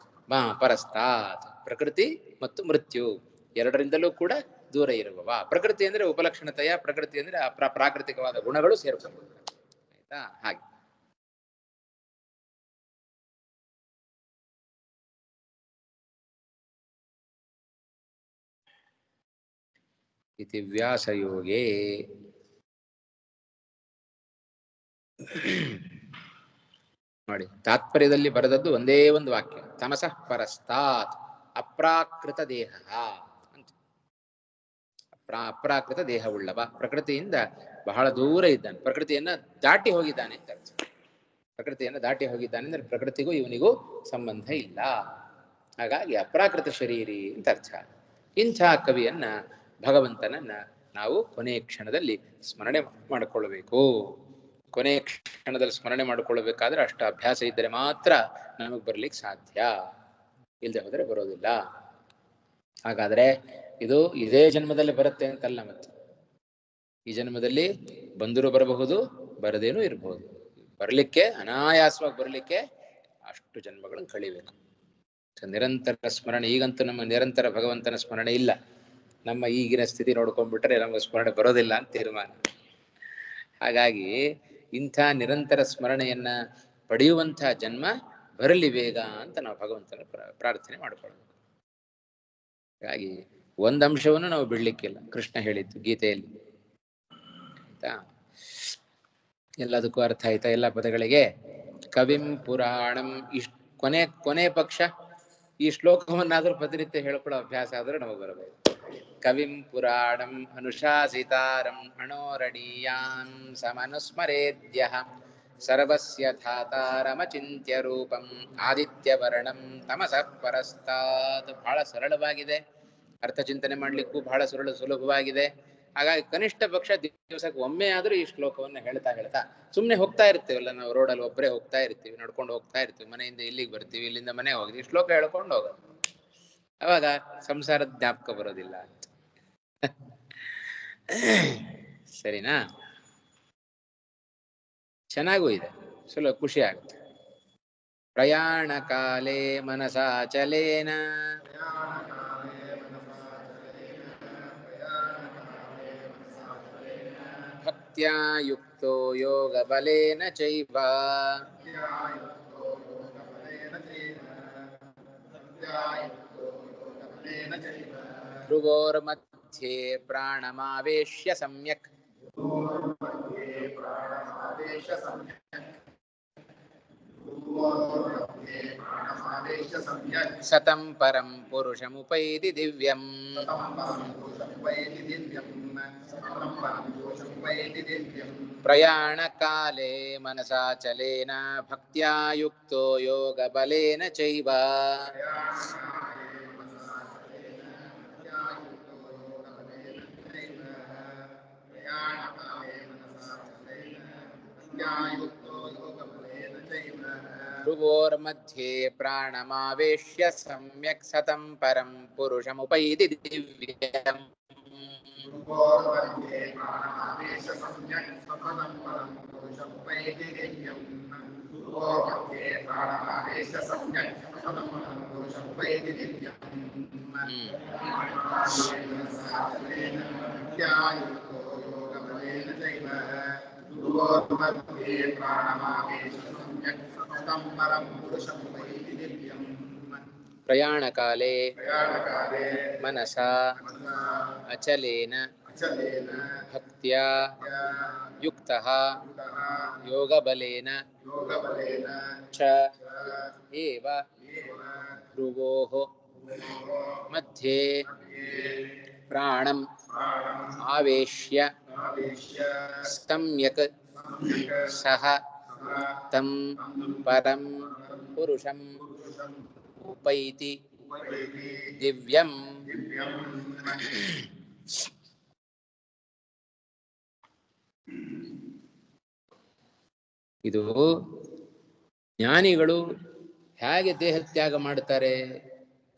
ಪರಸ್ತಾತ್, ಪ್ರಕೃತಿ ಮತ್ತು ಮೃತ್ಯು ಎರಡರಿಂದಲೂ ಕೂಡ ದೂರ ಇರುವವ. ಪ್ರಕೃತಿ ಅಂದ್ರೆ ಉಪಲಕ್ಷಣತೆಯ ಪ್ರಕೃತಿ ಅಂದ್ರೆ ಪ್ರಾಕೃತಿಕವಾದ ಗುಣಗಳು ಸೇರ್ಕೊಂಡು ಆಯ್ತಾ. ಹಾಗೆ ಇತಿ ವ್ಯಾಸಯೋಗೇ ನೋಡಿ, ತಾತ್ಪರ್ಯದಲ್ಲಿ ಬರೆದದ್ದು ಒಂದೇ ಒಂದು ವಾಕ್ಯ, ತಮಸಃ ಪರಸ್ತಾತ್ ಅಪ್ರಾಕೃತ ದೇಹ ಅಂತ. ಅಪ್ರಾಕೃತ ದೇಹವುಳ್ಳವ, ಪ್ರಕೃತಿಯಿಂದ ಬಹಳ ದೂರ ಇದ್ದಾನೆ, ಪ್ರಕೃತಿಯನ್ನ ದಾಟಿ ಹೋಗಿದ್ದಾನೆ ಅಂತ ಅರ್ಥ. ಪ್ರಕೃತಿಯನ್ನ ದಾಟಿ ಹೋಗಿದ್ದಾನೆ ಅಂದ್ರೆ ಪ್ರಕೃತಿಗೂ ಇವನಿಗೂ ಸಂಬಂಧ ಇಲ್ಲ. ಹಾಗಾಗಿ ಅಪ್ರಾಕೃತ ಶರೀರಿ ಅಂತ ಅರ್ಥ. ಇಂಥ ಕವಿಯನ್ನ ಭಗವಂತನನ್ನ ನಾವು ಕೊನೆಯ ಕ್ಷಣದಲ್ಲಿ ಸ್ಮರಣೆ ಮಾಡಿಕೊಳ್ಳಬೇಕು. ಕೊನೆಯ ಕ್ಷಣದಲ್ಲಿ ಸ್ಮರಣೆ ಮಾಡಿಕೊಳ್ಳಬೇಕಾದ್ರೆ ಅಷ್ಟು ಅಭ್ಯಾಸ ಇದ್ದರೆ ಮಾತ್ರ ನಮಗೆ ಬರ್ಲಿಕ್ಕೆ ಸಾಧ್ಯ, ಇಲ್ಲದೆ ಹೋದರೆ ಬರೋದಿಲ್ಲ. ಹಾಗಾದ್ರೆ ಇದು ಇದೇ ಜನ್ಮದಲ್ಲಿ ಬರುತ್ತೆ ಅಂತಲ್ಲ, ಮತ್ತೆ ಈ ಜನ್ಮದಲ್ಲಿ ಬಂದರೂ ಬರಬಹುದು, ಬರದೇನೂ ಇರಬಹುದು. ಬರ್ಲಿಕ್ಕೆ ಅನಾಯಾಸವಾಗಿ ಬರ್ಲಿಕ್ಕೆ ಅಷ್ಟು ಜನ್ಮಗಳನ್ನು ಕಳಿಬೇಕು. ನಿರಂತರ ಸ್ಮರಣೆ, ಈಗಂತೂ ನಮ್ಮ ನಿರಂತರ ಭಗವಂತನ ಸ್ಮರಣೆ ಇಲ್ಲ. ನಮ್ಮ ಈಗಿನ ಸ್ಥಿತಿ ನೋಡ್ಕೊಂಡ್ಬಿಟ್ರೆ ನಮಗೆ ಸ್ಮರಣೆ ಬರೋದಿಲ್ಲ ಅಂತ ತೀರ್ಮಾನ. ಹಾಗಾಗಿ ಇಂಥ ನಿರಂತರ ಸ್ಮರಣೆಯನ್ನ ಪಡೆಯುವಂಥ ಜನ್ಮ ಬರಲಿ ಬೇಗ ಅಂತ ನಾವು ಭಗವಂತನ ಪ್ರಾರ್ಥನೆ ಮಾಡಿಕೊಳ್ಳಬೇಕು. ಹಾಗಾಗಿ ಒಂದಂಶವನ್ನು ನಾವು ಬಿಡ್ಲಿಕ್ಕಿಲ್ಲ, ಕೃಷ್ಣ ಹೇಳಿದ್ದು ಗೀತೆಯಲ್ಲಿ ಆಯ್ತಾ. ಎಲ್ಲದಕ್ಕೂ ಅರ್ಥ ಆಯ್ತಾ ಎಲ್ಲ ಪದಗಳಿಗೆ? ಕವಿಂ ಪುರಾಣಂ ಕೊನೆ ಪಕ್ಷ ಈ ಶ್ಲೋಕವನ್ನಾದ್ರೂ ಪ್ರತಿನಿತ್ಯ ಹೇಳ್ಕೊಳ್ಳೋ ಅಭ್ಯಾಸ ಆದ್ರೂ ನಮಗೆ ಬರಬೇಕು. ಕವಿಂ ಪುರಾಣಂ ಅನುಶಾಸಿತಾರಂ ಅಣೋರಣೀಯಾಂ ಸಮನುಸ್ಮರೇದ್ಯಃ ಸರ್ವಸ್ಯ ಧಾತಾರಮಚಿಂತ್ಯ ರೂಪಂ ಆದಿತ್ಯವರ್ಣಂ ತಮಸಃ ಪರಸ್ತಾತ್. ಬಹಳ ಸರಳವಾಗಿದೆ, ಅರ್ಥ ಚಿಂತನೆ ಮಾಡ್ಲಿಕ್ಕೂ ಬಹಳ ಸುಲಭವಾಗಿದೆ. ಹಾಗಾಗಿ ಕನಿಷ್ಠ ಪಕ್ಷ ದಿವಸಕ್ಕೆ ಒಮ್ಮೆ ಆದ್ರೂ ಈ ಶ್ಲೋಕವನ್ನು ಹೇಳ್ತಾ ಸುಮ್ಮನೆ ಹೋಗ್ತಾ ಇರ್ತೀವಲ್ಲ, ನಾವು ರೋಡಲ್ಲಿ ಒಬ್ಬರೇ ಹೋಗ್ತಾ ಇರ್ತೀವಿ, ನಡ್ಕೊಂಡು ಹೋಗ್ತಾ ಇರ್ತೀವಿ, ಮನೆಯಿಂದ ಇಲ್ಲಿಗೆ ಬರ್ತೀವಿ, ಇಲ್ಲಿಂದ ಮನೆ ಹೋಗ್ತೀವಿ, ಶ್ಲೋಕ ಹೇಳ್ಕೊಂಡು ಹೋಗೋದು. ಅವಾಗ ಸಂಸಾರದ ಜ್ಞಾಪಕ ಬರೋದಿಲ್ಲ. ಸರಿನಾ? ಚೆನ್ನಾಗೂ ಇದೆ, ಖುಷಿ ಆಗುತ್ತೆ. ಪ್ರಯಾಣ ಕಾಲೇ ಮನಸಾಚಲೇನ ಭಕ್ತ್ಯಾ ಯುಕ್ತೋ ಯೋಗ ಬಲೇನ ಚೈವ ಭ್ರುವೋರ್ಮಧ್ಯೆ ಪ್ರಾಣಮಾವೇಶ್ಯ ಸಮ್ಯಕ್ ಸತಂ ಪರಂ ಪುರುಷಮುಪೈತಿ ದಿವ್ಯಂ. ಪ್ರಯಾಣ ಕಾಲೇ ಮನಸಾಚಲೇನ ಭಕ್ತ್ಯಾ ಯುಕ್ತೋ ಯೋಗ ಬಲೇನ ಚೈವ ಭ್ರುವೋರ್ಮಧ್ಯೆ ಪ್ರಾಣಮಾವೇಶ್ಯ ಸಮ್ಯಕ್ ಸತಂ ಪರಂ ಪುರುಷಮುಪೈತಿ ದಿವ್ಯಂ. ಪ್ರಯಾಣ ಕಾಲೇ ಮನಸಾ ಅಚಲೇನ ಭಕ್ತ್ಯಾ ಯುಕ್ತಃ ಯೋಗಬಲೇನ ಚ ಏವ ಭ್ರುವೋಃ ಮಧ್ಯೆ ಪ್ರಾಣಂ ಆವೇಶ್ಯ ಸಮ್ಯಕ್ ಸಹ ತಂ ಪರಂ ಪುರುಷಂ ಉಪೈತಿ ದಿವ್ಯಂ. ಇದು ಜ್ಞಾನಿಗಳು ಹೇಗೆ ದೇಹ ತ್ಯಾಗ ಮಾಡುತ್ತಾರೆ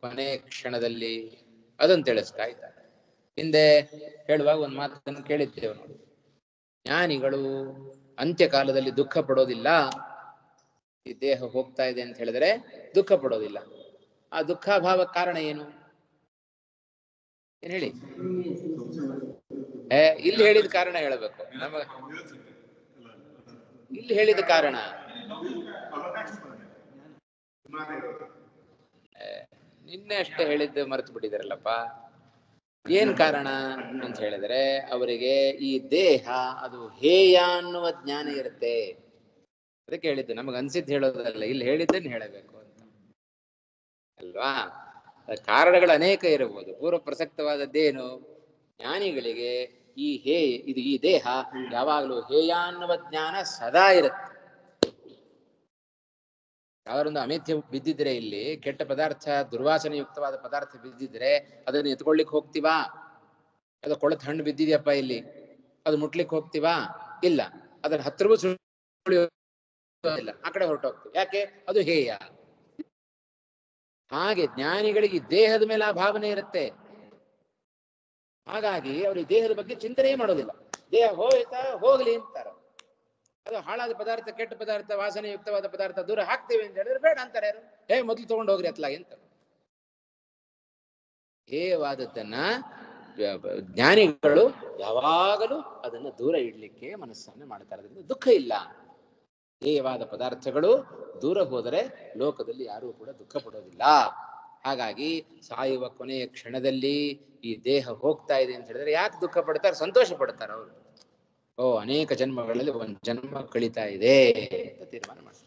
ಕೊನೆ ಕ್ಷಣದಲ್ಲಿ ಅದನ್ನು ತಿಳಿಸ್ತಾ ಇದ್ದಾರೆ. ಹಿಂದೆ ಹೇಳುವಾಗ ಒಂದು ಮಾತನ್ನು ಕೇಳಿದ್ದೇವೆ ನೋಡಿ, ಜ್ಞಾನಿಗಳು ಅಂತ್ಯಕಾಲದಲ್ಲಿ ದುಃಖ ಪಡೋದಿಲ್ಲ. ಈ ದೇಹ ಹೋಗ್ತಾ ಇದೆ ಅಂತ ಹೇಳಿದ್ರೆ ದುಃಖ ಪಡೋದಿಲ್ಲ. ಆ ದುಃಖಾಭಾವ ಕಾರಣ ಏನು? ಏನ್ ಹೇಳಿ? ಇಲ್ಲಿ ಹೇಳಿದ ಕಾರಣ ಹೇಳಬೇಕು. ಇಲ್ಲಿ ಹೇಳಿದ ಕಾರಣ ನಿನ್ನೆ ಅಷ್ಟೇ ಹೇಳಿದ್ದು ಮರೆತು ಬಿಟ್ಟಿದಾರಲ್ಲಪ್ಪ. ಏನ್ ಕಾರಣ ಅಂತ ಹೇಳಿದ್ರೆ, ಅವರಿಗೆ ಈ ದೇಹ ಅದು ಹೇಯ ಅನ್ನುವ ಜ್ಞಾನ ಇರುತ್ತೆ. ಅದಕ್ಕೆ ಹೇಳಿದ್ದು, ನಮಗ್ ಅನ್ಸಿದ್ದು ಹೇಳೋದಲ್ಲ, ಇಲ್ಲಿ ಹೇಳಿದ್ದನ್ನು ಹೇಳಬೇಕು ಅಂತ ಅಲ್ವಾ. ಕಾರಣಗಳು ಅನೇಕ ಇರಬಹುದು. ಪೂರ್ವ ಪ್ರಸಕ್ತವಾದದ್ದೇನು? ಜ್ಞಾನಿಗಳಿಗೆ ಈ ದೇಹ ಯಾವಾಗಲೂ ಹೇಯ ಅನ್ನುವ ಜ್ಞಾನ ಸದಾ ಇರುತ್ತೆ. ಯಾವರೊಂದು ಅಮೇಥ್ಯ ಬಿದ್ದಿದ್ರೆ, ಇಲ್ಲಿ ಕೆಟ್ಟ ಪದಾರ್ಥ, ದುರ್ವಾಸನೆಯುಕ್ತವಾದ ಪದಾರ್ಥ ಬಿದ್ದಿದ್ರೆ ಅದನ್ನು ಎತ್ಕೊಳ್ಳಿಕ್ ಹೋಗ್ತೀವಾ? ಅದು ಕೊಳತ್ ಹಣ್ಣು ಬಿದ್ದಿದ್ಯಪ್ಪ ಇಲ್ಲಿ, ಅದು ಮುಟ್ಲಿಕ್ಕೆ ಹೋಗ್ತೀವಾ? ಇಲ್ಲ. ಅದರ ಹತ್ರವೂ ಇಲ್ಲ, ಆ ಕಡೆ ಹೊರಟೋಗ್ತೀವಿ. ಯಾಕೆ? ಅದು ಹೇಯ. ಹಾಗೆ ಜ್ಞಾನಿಗಳಿಗೆ ದೇಹದ ಮೇಲೆ ಆ ಭಾವನೆ ಇರುತ್ತೆ. ಹಾಗಾಗಿ ಅವ್ರಿಗೆ ದೇಹದ ಬಗ್ಗೆ ಚಿಂತನೆ ಮಾಡೋದಿಲ್ಲ. ದೇಹ ಹೋಯ್ತಾ ಹೋಗ್ಲಿ ಅಂತಾರೆ. ಅದು ಹಾಳಾದ ಪದಾರ್ಥ, ಕೆಟ್ಟ ಪದಾರ್ಥ, ವಾಸನೆಯುಕ್ತವಾದ ಪದಾರ್ಥ ದೂರ ಹಾಕ್ತೇವೆ ಅಂತ ಹೇಳಿದ್ರೆ ಬೇಡ ಅಂತಾರೆ. ಯಾರು? ಮೊದಲು ತಗೊಂಡು ಹೋಗ್ರಿ ಅತ್ಲಾಗಿ ಅಂತ. ಹೇಯವಾದದ್ದನ್ನ ಜ್ಞಾನಿಗಳು ಯಾವಾಗಲೂ ಅದನ್ನು ದೂರ ಇಡ್ಲಿಕ್ಕೆ ಮನಸ್ಸನ್ನು ಮಾಡ್ತಾರೆ. ಅದರಿಂದ ದುಃಖ ಇಲ್ಲ. ಹೇಯವಾದ ಪದಾರ್ಥಗಳು ದೂರ ಹೋದರೆ ಲೋಕದಲ್ಲಿ ಯಾರೂ ಕೂಡ ದುಃಖ ಪಡೋದಿಲ್ಲ. ಹಾಗಾಗಿ ಸಾಯುವ ಕೊನೆಯ ಕ್ಷಣದಲ್ಲಿ ಈ ದೇಹ ಹೋಗ್ತಾ ಇದೆ ಅಂತ ಹೇಳಿದ್ರೆ ಯಾಕೆ ದುಃಖ ಪಡ್ತಾರೆ? ಸಂತೋಷ ಪಡ್ತಾರೆ ಅವರು. ಅನೇಕ ಜನ್ಮಗಳಲ್ಲಿ ಒಂದು ಜನ್ಮ ಕಳೀತಾ ಇದೆ ಅಂತ ತೀರ್ಮಾನ ಮಾಡಿ.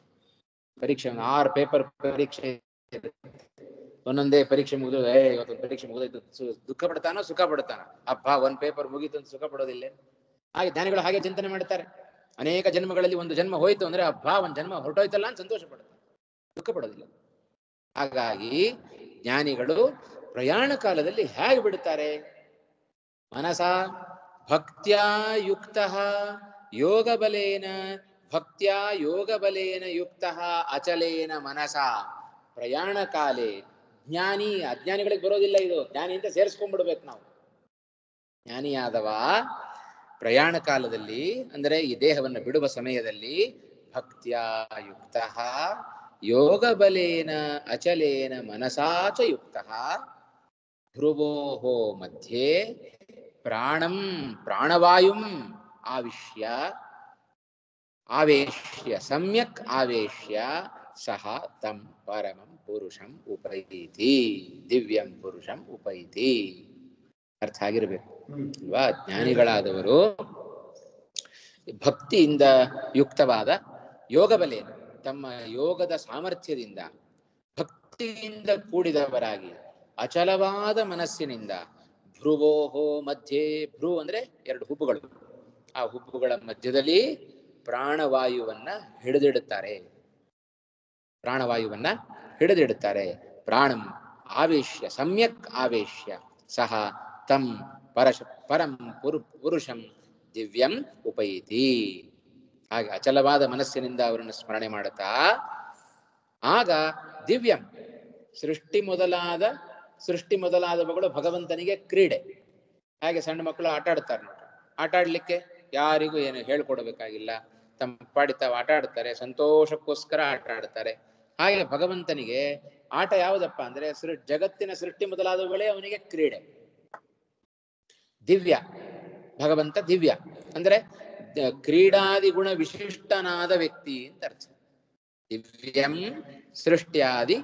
ಪರೀಕ್ಷೆ 6 ಪೇಪರ್ ಪರೀಕ್ಷೆ, ಒಂದೊಂದೇ ಪರೀಕ್ಷೆ ಮುಗಿದು ಇವತ್ತೊಂದು ಪರೀಕ್ಷೆ ಮುಗಿದು ದುಃಖ ಪಡ್ತಾನೋ ಸುಖ ಪಡ್ತಾನ? ಅಬ್ಬಾ ಒಂದ್ ಪೇಪರ್ ಮುಗೀತು ಅಂತ ಸುಖ ಪಡೋದಿಲ್ಲ. ಹಾಗೆ ಜ್ಞಾನಿಗಳು ಹಾಗೆ ಚಿಂತನೆ ಮಾಡ್ತಾರೆ. ಅನೇಕ ಜನ್ಮಗಳಲ್ಲಿ ಒಂದು ಜನ್ಮ ಹೋಯ್ತು ಅಂದ್ರೆ ಅಬ್ಬಾ ಒಂದ್ ಜನ್ಮ ಹೊರಟೋಯ್ತಲ್ಲ ಅಂತ ಸಂತೋಷ ಪಡ್ತಾರೆ, ದುಃಖ ಪಡೋದಿಲ್ಲ. ಹಾಗಾಗಿ ಜ್ಞಾನಿಗಳು ಪ್ರಯಾಣ ಕಾಲದಲ್ಲಿ ಹೇಗೆ ಬಿಡುತ್ತಾರೆ? ಮನಸ ಭಕ್ತ್ಯಾ ಯುಕ್ತ ಯೋಗ ಬಲೇನ, ಭಕ್ತ್ಯಾ ಯೋಗ ಬಲೇನ ಯುಕ್ತ ಅಚಲೇನ ಮನಸ ಪ್ರಯಾಣ ಕಾಲೇ. ಜ್ಞಾನಿ, ಅಜ್ಞಾನಿಗಳಿಗೆ ಬರೋದಿಲ್ಲ ಇದು. ಜ್ಞಾನಿ ಅಂತ ಸೇರಿಸ್ಕೊಂಡ್ಬಿಡ್ಬೇಕು ನಾವು. ಜ್ಞಾನಿಯಾದವ ಪ್ರಯಾಣ ಕಾಲದಲ್ಲಿ ಅಂದರೆ ಈ ದೇಹವನ್ನು ಬಿಡುವ ಸಮಯದಲ್ಲಿ ಭಕ್ತ್ಯಾ ಯುಕ್ತ ಯೋಗ ಬಲೇನ ಅಚಲೇನ ಮನಸಾಚ ಯುಕ್ತ ಧ್ರುವೋಹೋ ಮಧ್ಯೆ ಪ್ರಾಣಂ ಪ್ರಾಣವಾಯುಂ ಆವಿಶ್ಯ ಆವೇಶ್ಯ ಸಮ್ಯಕ್ ಆವೇಶ್ಯ ಸಹ ತಂ ಪರಮಂ ಪುರುಷಂ ಉಪೈತಿ, ದಿವ್ಯಂ ಪುರುಷಂ ಉಪೈತಿ. ಅರ್ಥ ಆಗಿರ್ಬೇಕು ಅಲ್ವಾ? ಜ್ಞಾನಿಗಳಾದವರು ಭಕ್ತಿಯಿಂದ ಯುಕ್ತವಾದ ಯೋಗ ಬಲೇನ, ತಮ್ಮ ಯೋಗದ ಸಾಮರ್ಥ್ಯದಿಂದ ಭಕ್ತಿಯಿಂದ ಕೂಡಿದವರಾಗಿ ಅಚಲವಾದ ಮನಸ್ಸಿನಿಂದ ಭ್ರುವೋಹೋ ಮಧ್ಯೆ, ಭ್ರು ಅಂದ್ರೆ 2 ಹುಬ್ಬುಗಳು, ಆ ಹುಬ್ಬುಗಳ ಮಧ್ಯದಲ್ಲಿ ಪ್ರಾಣವಾಯುವನ್ನ ಹಿಡಿದಿಡುತ್ತಾರೆ. ಪ್ರಾಣವಾಯುವನ್ನ ಹಿಡಿದಿಡುತ್ತಾರೆ. ಪ್ರಾಣಂ ಆವೇಶ್ಯ ಸಮ್ಯಕ್ ಆವೇಶ್ಯ ಸಹ ತಂ ಪರಂ ಪುರುಷಂ ದಿವ್ಯಂ ಉಪೈತಿ. ಹಾಗೆ ಅಚಲವಾದ ಮನಸ್ಸಿನಿಂದ ಅವರನ್ನು ಸ್ಮರಣೆ ಮಾಡುತ್ತಾ ಆಗ ದಿವ್ಯಂ, ಸೃಷ್ಟಿ ಮೊದಲಾದವುಗಳು ಭಗವಂತನಿಗೆ ಕ್ರೀಡೆ. ಹಾಗೆ ಸಣ್ಣ ಮಕ್ಕಳು ಆಟ ಆಡ್ತಾರೆ ನೋಡಿ, ಆಟ ಆಡ್ಲಿಕ್ಕೆ ಯಾರಿಗೂ ಏನು ಹೇಳ್ಕೊಡ್ಬೇಕಾಗಿಲ್ಲ, ತಮ್ಮ ಪಾಡಿ ತಾವು ಆಟ ಆಡ್ತಾರೆ, ಸಂತೋಷಕ್ಕೋಸ್ಕರ ಆಟ ಆಡ್ತಾರೆ. ಹಾಗೆ ಭಗವಂತನಿಗೆ ಆಟ ಯಾವುದಪ್ಪ ಅಂದ್ರೆ ಜಗತ್ತಿನ ಸೃಷ್ಟಿ ಮೊದಲಾದವುಗಳೇ ಅವನಿಗೆ ಕ್ರೀಡೆ. ದಿವ್ಯ, ಭಗವಂತ ದಿವ್ಯ ಅಂದ್ರೆ ಕ್ರೀಡಾದಿ ಗುಣ ವಿಶಿಷ್ಟನಾದ ವ್ಯಕ್ತಿ ಅಂತ ಅರ್ಥ. ದಿವ್ಯಂ ಸೃಷ್ಟ್ಯಾದಿ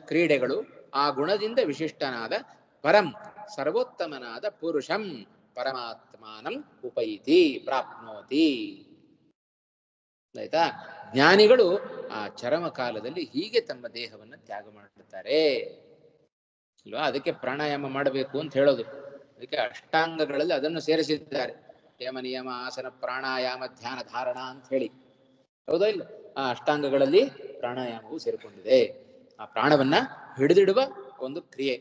ಕ್ರೀಡೆಗಳು ಆ ಗುಣದಿಂದ ವಿಶಿಷ್ಟನಾದ ಪರಂ ಸರ್ವೋತ್ತಮನಾದ ಪುರುಷಂ ಪರಮಾತ್ಮಾನಂ ಉಪೈತಿ ಪ್ರಾಪ್ನೋತಿ. ಆಯ್ತಾ? ಜ್ಞಾನಿಗಳು ಆ ಚರಮ ಕಾಲದಲ್ಲಿ ಹೀಗೆ ತಮ್ಮ ದೇಹವನ್ನು ತ್ಯಾಗ ಮಾಡುತ್ತಾರೆ ಅಲ್ವಾ? ಅದಕ್ಕೆ ಪ್ರಾಣಾಯಾಮ ಮಾಡಬೇಕು ಅಂತ ಹೇಳೋದು. ಅದಕ್ಕೆ ಅಷ್ಟಾಂಗಗಳಲ್ಲಿ ಅದನ್ನು ಸೇರಿಸಿದ್ದಾರೆ. ಯಮ ನಿಯಮ ಆಸನ ಪ್ರಾಣಾಯಾಮ ಧ್ಯಾನ ಧಾರಣ ಅಂತ ಹೇಳಿ, ಹೌದಾ ಇಲ್ಲ? ಆ ಅಷ್ಟಾಂಗಗಳಲ್ಲಿ ಪ್ರಾಣಾಯಾಮವು ಸೇರಿಕೊಂಡಿದೆ. ಆ ಪ್ರಾಣವನ್ನ ಹಿಡಿದಿಡುವ ಒಂದು ಕ್ರಿಯೆ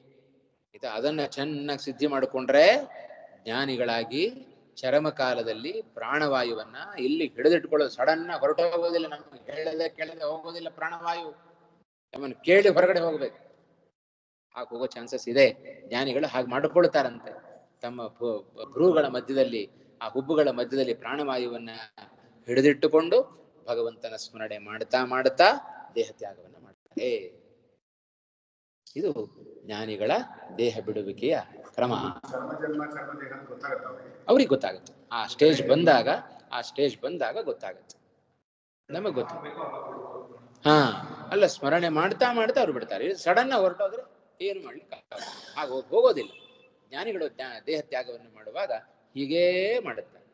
ಇದು. ಅದನ್ನ ಚೆನ್ನಾಗಿ ಸಿದ್ಧಿ ಮಾಡಿಕೊಂಡ್ರೆ ಜ್ಞಾನಿಗಳಾಗಿ ಚರಮ ಕಾಲದಲ್ಲಿ ಪ್ರಾಣವಾಯುವನ್ನ ಇಲ್ಲಿ ಹಿಡಿದಿಟ್ಕೊಳ್ಳೋದು. ಸಡನ್ ಹೊರಟೋಗೋದಿಲ್ಲ, ನಮ್ಗೆ ಕೇಳದೆ ಹೋಗೋದಿಲ್ಲ ಪ್ರಾಣವಾಯು. ನಮ್ಮನ್ನು ಕೇಳಿ ಹೊರಗಡೆ ಹೋಗ್ಬೇಕು. ಹಾಗೆ ಹೋಗೋ ಚಾನ್ಸಸ್ ಇದೆ. ಜ್ಞಾನಿಗಳು ಹಾಗೆ ಮಾಡಿಕೊಳ್ತಾರಂತೆ. ತಮ್ಮ ಭ್ರೂಗಳ ಮಧ್ಯದಲ್ಲಿ, ಆ ಹುಬ್ಬುಗಳ ಮಧ್ಯದಲ್ಲಿ ಪ್ರಾಣವಾಯುವನ್ನ ಹಿಡಿದಿಟ್ಟುಕೊಂಡು ಭಗವಂತನ ಸ್ಮರಣೆ ಮಾಡುತ್ತಾ ದೇಹ ತ್ಯಾಗವನ್ನ ಮಾಡ್ತಾರೆ. ಇದು ಜ್ಞಾನಿಗಳ ದೇಹ ಬಿಡುವಿಕೆಯ ಕ್ರಮ. ಅವ್ರಿಗೆ ಗೊತ್ತಾಗುತ್ತೆ. ಆ ಸ್ಟೇಜ್ ಬಂದಾಗ ಗೊತ್ತಾಗುತ್ತೆ. ನಮಗ್ ಗೊತ್ತಾಗುತ್ತೆ. ಅಲ್ಲ, ಸ್ಮರಣೆ ಮಾಡ್ತಾ ಅವ್ರು ಬಿಡ್ತಾರೆ. ಸಡನ್ ಹೊರಟೋದ್ರೆ ಏನು ಮಾಡ್ಲಿಕ್ಕೆ ಹಾಗೆ ಹೋಗೋದಿಲ್ಲ. ಜ್ಞಾನಿಗಳು ದೇಹ ತ್ಯಾಗವನ್ನು ಮಾಡುವಾಗ ಹೀಗೇ ಮಾಡುತ್ತಾರೆ.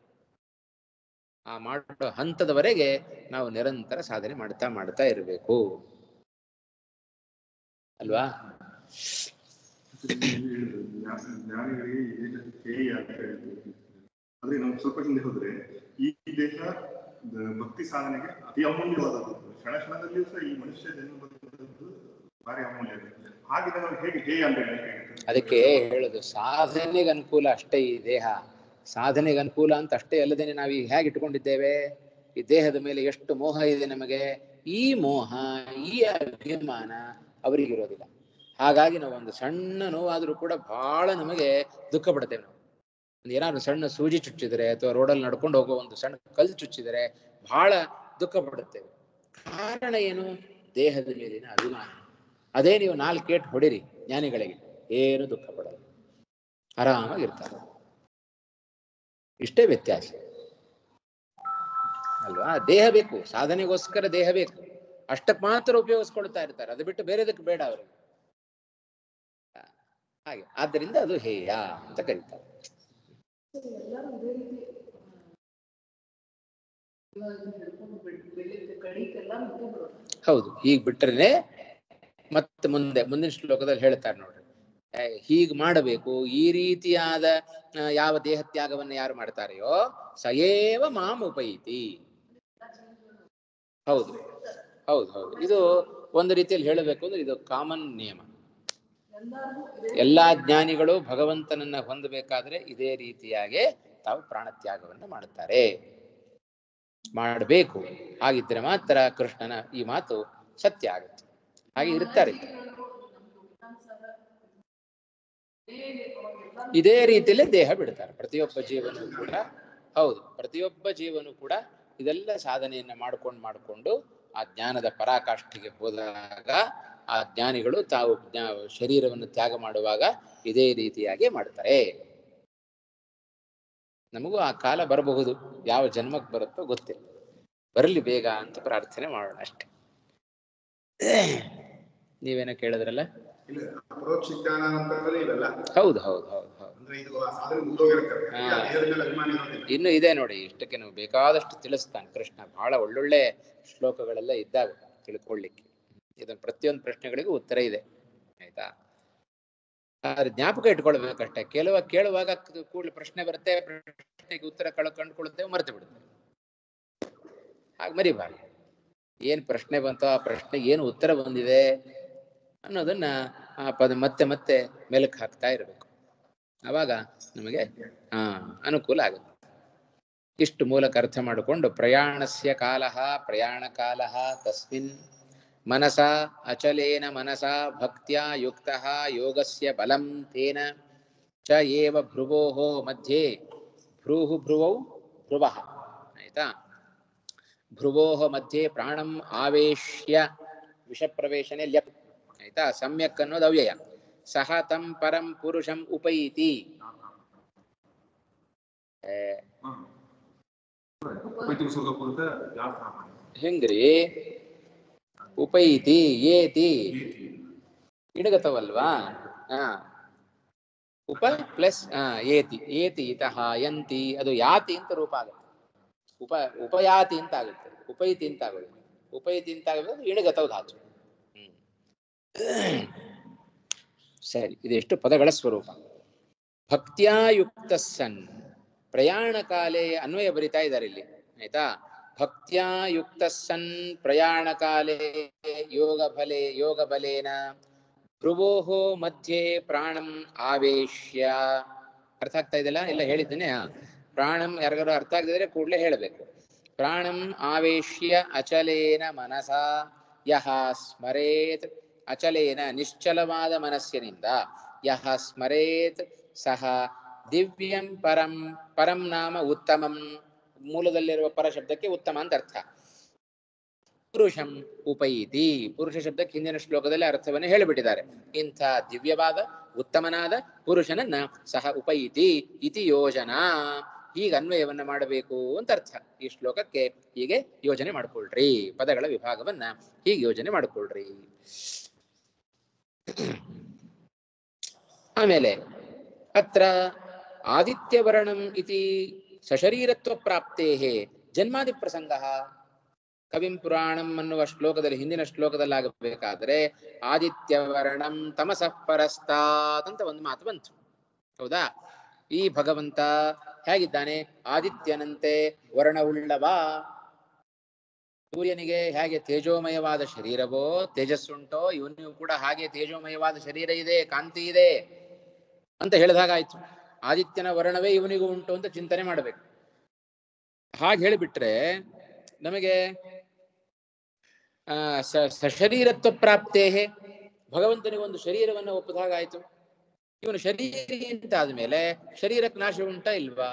ಆ ಮಾಡೋ ಹಂತದವರೆಗೆ ನಾವು ನಿರಂತರ ಸಾಧನೆ ಮಾಡ್ತಾ ಇರಬೇಕು ಅಲ್ವಾ? ಅಂದ್ರೆ ನಾವು ಸ್ವಲ್ಪ ಹಿಂದೆ ಹೋದ್ರೆ ಈ ದೇಹ ಭಕ್ತಿ ಸಾಧನೆಗೆ ಅತಿ ಅಮೂಲ್ಯವಾದದ್ದು. ಕ್ಷಣದಲ್ಲಿಯೂ ಸಹ ಈ ಮನುಷ್ಯ ಜನ್ಮ ಭಾರಿ ಅಮೂಲ್ಯ. ಹಾಗಿದ್ರೆ ನಾವು ಹೇಗೆ ಅಂತ ಅದಕ್ಕೆ ಹೇಳುದು, ಸಾಧನೆಗೆ ಅನುಕೂಲ ಅಷ್ಟೇ ಈ ದೇಹ. ಸಾಧನೆಗೆ ಅನುಕೂಲ ಅಂತ ಅಷ್ಟೇ ಅಲ್ಲದೇನೆ ನಾವು ಈಗ ಹೇಗೆ ಇಟ್ಕೊಂಡಿದ್ದೇವೆ, ಈ ದೇಹದ ಮೇಲೆ ಎಷ್ಟು ಮೋಹ ಇದೆ ನಮಗೆ. ಈ ಮೋಹ, ಈ ಅಭಿಮಾನ ಅವರಿಗಿರೋದಿಲ್ಲ. ಹಾಗಾಗಿ ನಾವು ಒಂದು ಸಣ್ಣ ನೋವಾದ್ರೂ ಕೂಡ ಬಹಳ ನಮಗೆ ದುಃಖ ಪಡ್ತೇವೆ. ನಾವು ಏನಾದ್ರು ಸಣ್ಣ ಸೂಜಿ ಚುಚ್ಚಿದ್ರೆ ಅಥವಾ ರೋಡಲ್ಲಿ ನಡ್ಕೊಂಡು ಹೋಗೋ ಒಂದು ಸಣ್ಣ ಕಲ್ಲು ಚುಚ್ಚಿದರೆ ಬಹಳ ದುಃಖ ಪಡುತ್ತೇವೆ. ಕಾರಣ ಏನು? ದೇಹದ ಮೇಲಿನ ಅಭಿಮಾನ. ಅದೇ ನೀವು 4 ಏಟು ಹೊಡಿರಿ ಜ್ಞಾನಿಗಳಿಗೆ, ಏನು ದುಃಖ ಪಡಲ್ಲ, ಆರಾಮಾಗಿರ್ತಾರೆ. ಇಷ್ಟೇ ವ್ಯತ್ಯಾಸ ಅಲ್ವಾ? ದೇಹ ಬೇಕು, ಸಾಧನೆಗೋಸ್ಕರ ದೇಹ ಬೇಕು. ಅಷ್ಟಕ್ಕೆ ಮಾತ್ರ ಉಪಯೋಗಿಸ್ಕೊಳ್ತಾ ಇರ್ತಾರೆ. ಅದು ಬಿಟ್ಟು ಬೇರೆದಕ್ಕೆ ಬೇಡ ಅವರಿಗೆ. ಹಾಗೆ ಆದ್ದರಿಂದ ಅದು ಹೇಯ ಅಂತ ಕರೀತಾರೆ. ಹೌದು, ಹೀಗ್ ಬಿಟ್ರೆ ಮತ್ತೆ ಮುಂದಿನ ಶ್ಲೋಕದಲ್ಲಿ ಹೇಳ್ತಾರೆ ನೋಡ್ರಿ, ಹೀಗ್ ಮಾಡಬೇಕು. ಈ ರೀತಿಯಾದ ಯಾವ ದೇಹ ತ್ಯಾಗವನ್ನು ಯಾರು ಮಾಡ್ತಾರೆಯೋ ಸಯೇವ ಮಾಂ ಉಪೈತಿ. ಹೌದು ಹೌದು ಹೌದು, ಇದು ಒಂದು ರೀತಿಯಲ್ಲಿ ಹೇಳಬೇಕು ಅಂದ್ರೆ ಇದು ಕಾಮನ್ ನಿಯಮ. ಎಲ್ಲಾ ಜ್ಞಾನಿಗಳು ಭಗವಂತನನ್ನ ಹೊಂದಬೇಕಾದ್ರೆ ಇದೇ ರೀತಿಯಾಗಿ ತಾವು ಪ್ರಾಣತ್ಯಾಗವನ್ನು ಮಾಡುತ್ತಾರೆ, ಮಾಡಬೇಕು. ಹಾಗಿದ್ರೆ ಮಾತ್ರ ಕೃಷ್ಣನ ಈ ಮಾತು ಸತ್ಯ ಆಗುತ್ತೆ. ಹಾಗೆ ಇರ್ತಾರೆ. ಇದೇ ರೀತಿಯಲ್ಲೇ ದೇಹ ಬಿಡ್ತಾರೆ ಪ್ರತಿಯೊಬ್ಬ ಜೀವನೂ ಕೂಡ. ಹೌದು, ಪ್ರತಿಯೊಬ್ಬ ಜೀವನೂ ಕೂಡ ಇದೆಲ್ಲ ಸಾಧನೆಯನ್ನ ಮಾಡಿಕೊಂಡು ಆ ಜ್ಞಾನದ ಪರಾಕಾಷ್ಠೆಗೆ ಹೋದಾಗ ಆ ಜ್ಞಾನಿಗಳು ತಾವು ಶರೀರವನ್ನು ತ್ಯಾಗ ಮಾಡುವಾಗ ಇದೇ ರೀತಿಯಾಗಿ ಮಾಡ್ತಾರೆ. ನಮಗೂ ಆ ಕಾಲ ಬರಬಹುದು, ಯಾವ ಜನ್ಮಕ್ಕೆ ಬರುತ್ತೋ ಗೊತ್ತಿಲ್ಲ, ಬರಲಿ ಬೇಗ ಅಂತ ಪ್ರಾರ್ಥನೆ ಮಾಡೋಣ ಅಷ್ಟೆ. ನೀವೇನೋ ಕೇಳಿದ್ರಲ್ಲ? ಹೌದು ಹೌದು ಹೌದು ಹೌದು, ಇನ್ನು ಇದೆ ನೋಡಿ. ಇಷ್ಟಕ್ಕೆ ನಾವು ಬೇಕಾದಷ್ಟು ತಿಳಿಸ್ತಾನೆ ಕೃಷ್ಣ. ಬಹಳ ಒಳ್ಳೊಳ್ಳೆ ಶ್ಲೋಕಗಳೆಲ್ಲ ಇದ್ದಾವೆ ತಿಳ್ಕೊಳ್ಳಿಕ್ಕೆ. ಇದನ್ನ ಪ್ರತಿಯೊಂದು ಪ್ರಶ್ನೆಗಳಿಗೂ ಉತ್ತರ ಇದೆ, ಆಯ್ತಾ? ಆದ್ರೆ ಜ್ಞಾಪಕ ಇಟ್ಕೊಳ್ಬೇಕಷ್ಟೇ. ಕೇಳುವಾಗ ಕೂಡಲೇ ಪ್ರಶ್ನೆ ಬರುತ್ತೆ, ಪ್ರಶ್ನೆಗೆ ಉತ್ತರ ಕಂಡುಕೊಳ್ಳುತ್ತೇವೆ, ಮರೆತು ಬಿಡುತ್ತೆ. ಹಾಗೆ ಮರಿಬಾರ್ದು. ಏನ್ ಪ್ರಶ್ನೆ ಬಂತೋ ಆ ಪ್ರಶ್ನೆಗೆ ಏನು ಉತ್ತರ ಬಂದಿದೆ ಅನ್ನೋದನ್ನ ಮತ್ತೆ ಮತ್ತೆ ಮೆಲುಕು ಹಾಕ್ತಾ ಇರಬೇಕು. ಆವಾಗ ನಮಗೆ ಅನುಕೂಲ ಆಗುತ್ತೆ. ಇಷ್ಟು ಮೂಲಕ ಅರ್ಥ ಮಾಡಿಕೊಂಡು ಪ್ರಯಾಣಸ್ಯ ಕಾಲಃ ಪ್ರಯಾಣ ಕಾಲಃ ತಸ್ಮಿನ್ ಮನಸ ಅಚಲೇನ ಮನಸ ಭಕ್ತ್ಯಾ ಯುಕ್ತಃ ಯೋಗಸ್ಯ ಬಲಂ ತೇನ ಚ ಏವ ಭ್ರುವೋಃ ಮಧ್ಯೆ ಭ್ರೂಹು ಭ್ರುವಃ, ಆಯ್ತಾ? ಭ್ರುವೋಃ ಮಧ್ಯೆ ಪ್ರಾಣಂ ಆವೇಶ್ಯ, ವಿಷಪ್ರವೇಶನೆ ಲ್ಯಪ್, ಆಯ್ತಾ? ಸಮ್ಯಕ್ ಅನ್ನೋದು ಅವ್ಯಯ. ಸಹ ತಂ ಪರಂ ಪುರುಷಂ ಉಪೈತಿ. ಹೆಂಗ್ರಿ ಉಪೈತಿ? ಏತಿ ಇಡಗತವಲ್ವಾ? ಉಪ ಪ್ಲಸ್ ಏತಿ, ಏತಿ ಇತಃ ಯಂತಿ, ಅದು ಯಾತಿ ಅಂತ ರೂಪ ಆಗುತ್ತೆ. ಉಪಯಾತಿ ಅಂತ ಆಗುತ್ತೆ, ಉಪೈತಿ ಅಂತ ಆಗುತ್ತೆ. ಉಪೈತಿ ಅಂತ ಆಗುತ್ತೆ ಇಣಗತವ್ ಧಾತು. ಸರಿ, ಇದೆಷ್ಟು ಪದಗಳ ಸ್ವರೂಪ. ಭಕ್ತ್ಯಾಯುಕ್ತ ಸನ್, ಪ್ರಯಾಣ ಕಾಲೇ ಅನ್ವಯ ಬರಿತಾ ಇದ್ದಾರೆ ಇಲ್ಲಿ, ಆಯ್ತಾ? ಭಕ್ತ್ಯಾಯುಕ್ತ ಸನ್ ಪ್ರಯಾಣ ಕಾಲೇ ಯೋಗ ಬಲೇನ ಭ್ರುವೋಃ ಮಧ್ಯೆ ಪ್ರಾಣಂ ಆವೇಶ್ಯ. ಅರ್ಥ ಆಗ್ತಾ ಇದೆಯಲ್ಲ? ಎಲ್ಲ ಹೇಳಿದ್ದೇನೆ. ಪ್ರಾಣಂ ಯಾರಿಗಾರು ಅರ್ಥ ಆಗದಿದ್ರೆ ಕೂಡಲೇ ಹೇಳಬೇಕು. ಪ್ರಾಣಂ ಆವೇಶ್ಯ ಅಚಲೇನ ಮನಸ ಯಹ ಸ್ಮರೇತ್, ಅಚಲೇನ ನಿಶ್ಚಲವಾದ ಮನಸ್ಸಿನಿಂದ, ಯಹ ಸ್ಮರೇತ್ ಸಹ ದಿವ್ಯಂ ಪರಂ, ಪರಂ ನಾಮ ಉತ್ತಮಂ, ಮೂಲದಲ್ಲಿರುವ ಪರ ಶಬ್ದಕ್ಕೆ ಉತ್ತಮ ಅಂತ ಅರ್ಥ. ಪುರುಷಂ ಉಪೈತಿ, ಪುರುಷ ಶಬ್ದಕ್ಕೆ ಹಿಂದಿನ ಶ್ಲೋಕದಲ್ಲಿ ಅರ್ಥವನ್ನು ಹೇಳಿಬಿಟ್ಟಿದ್ದಾರೆ. ಇಂಥ ದಿವ್ಯವಾದ ಉತ್ತಮನಾದ ಪುರುಷನನ್ನ ಸಹ ಉಪೈತಿ ಇತಿ ಯೋಜನಾ, ಹೀಗೆ ಅನ್ವಯವನ್ನ ಮಾಡಬೇಕು ಅಂತ ಅರ್ಥ. ಈ ಶ್ಲೋಕಕ್ಕೆ ಹೀಗೆ ಯೋಜನೆ ಮಾಡ್ಕೊಳ್ರಿ, ಪದಗಳ ವಿಭಾಗವನ್ನ ಹೀಗೆ ಯೋಜನೆ ಮಾಡ್ಕೊಳ್ರಿ. ಆಮೇಲೆ ಅತ್ರ ಆದಿತ್ಯವರ್ಣಂ ಇತಿ ಸಶರೀರತ್ವ ಪ್ರಾಪ್ತೇ ಜನ್ಮಾದಿ ಪ್ರಸಂಗ ಕವಿಂ ಪುರಾಣಂ ಅನ್ನುವ ಶ್ಲೋಕದಲ್ಲಿ, ಹಿಂದಿನ ಶ್ಲೋಕದಲ್ಲಿ ಆಗಬೇಕಾದ್ರೆ ಆದಿತ್ಯವರ್ಣಂ ತಮಸಃ ಪರಸ್ತಾತ್ ಅಂತ ಒಂದು ಮಾತು ಬಂತು, ಹೌದಾ? ಈ ಭಗವಂತ ಹೇಗಿದ್ದಾನೆ? ಆದಿತ್ಯನಂತೆ ವರ್ಣವುಳ್ಳವ. ಸೂರ್ಯನಿಗೆ ಹೇಗೆ ತೇಜೋಮಯವಾದ ಶರೀರವೋ, ತೇಜಸ್ಸುಂಟೋ, ಇವನಿಗೂ ಕೂಡ ಹಾಗೆ ತೇಜೋಮಯವಾದ ಶರೀರ ಇದೆ, ಕಾಂತಿ ಇದೆ ಅಂತ ಹೇಳಿದಾಗಾಯ್ತು. ಆದಿತ್ಯನ ವರ್ಣವೇ ಇವನಿಗೂ ಉಂಟು ಅಂತ ಚಿಂತನೆ ಮಾಡಬೇಕು. ಹಾಗೆ ಹೇಳಿಬಿಟ್ರೆ ನಮಗೆ ಸಶರೀರತ್ವ ಪ್ರಾಪ್ತೇ, ಭಗವಂತನಿಗೆ ಒಂದು ಶರೀರವನ್ನು ಒಪ್ಪದಾಗಾಯ್ತು. ಇವನು ಶರೀರಿ ಅಂತ ಆದ್ಮೇಲೆ ಶರೀರಕ್ಕೆ ನಾಶ ಉಂಟಾ ಇಲ್ವಾ?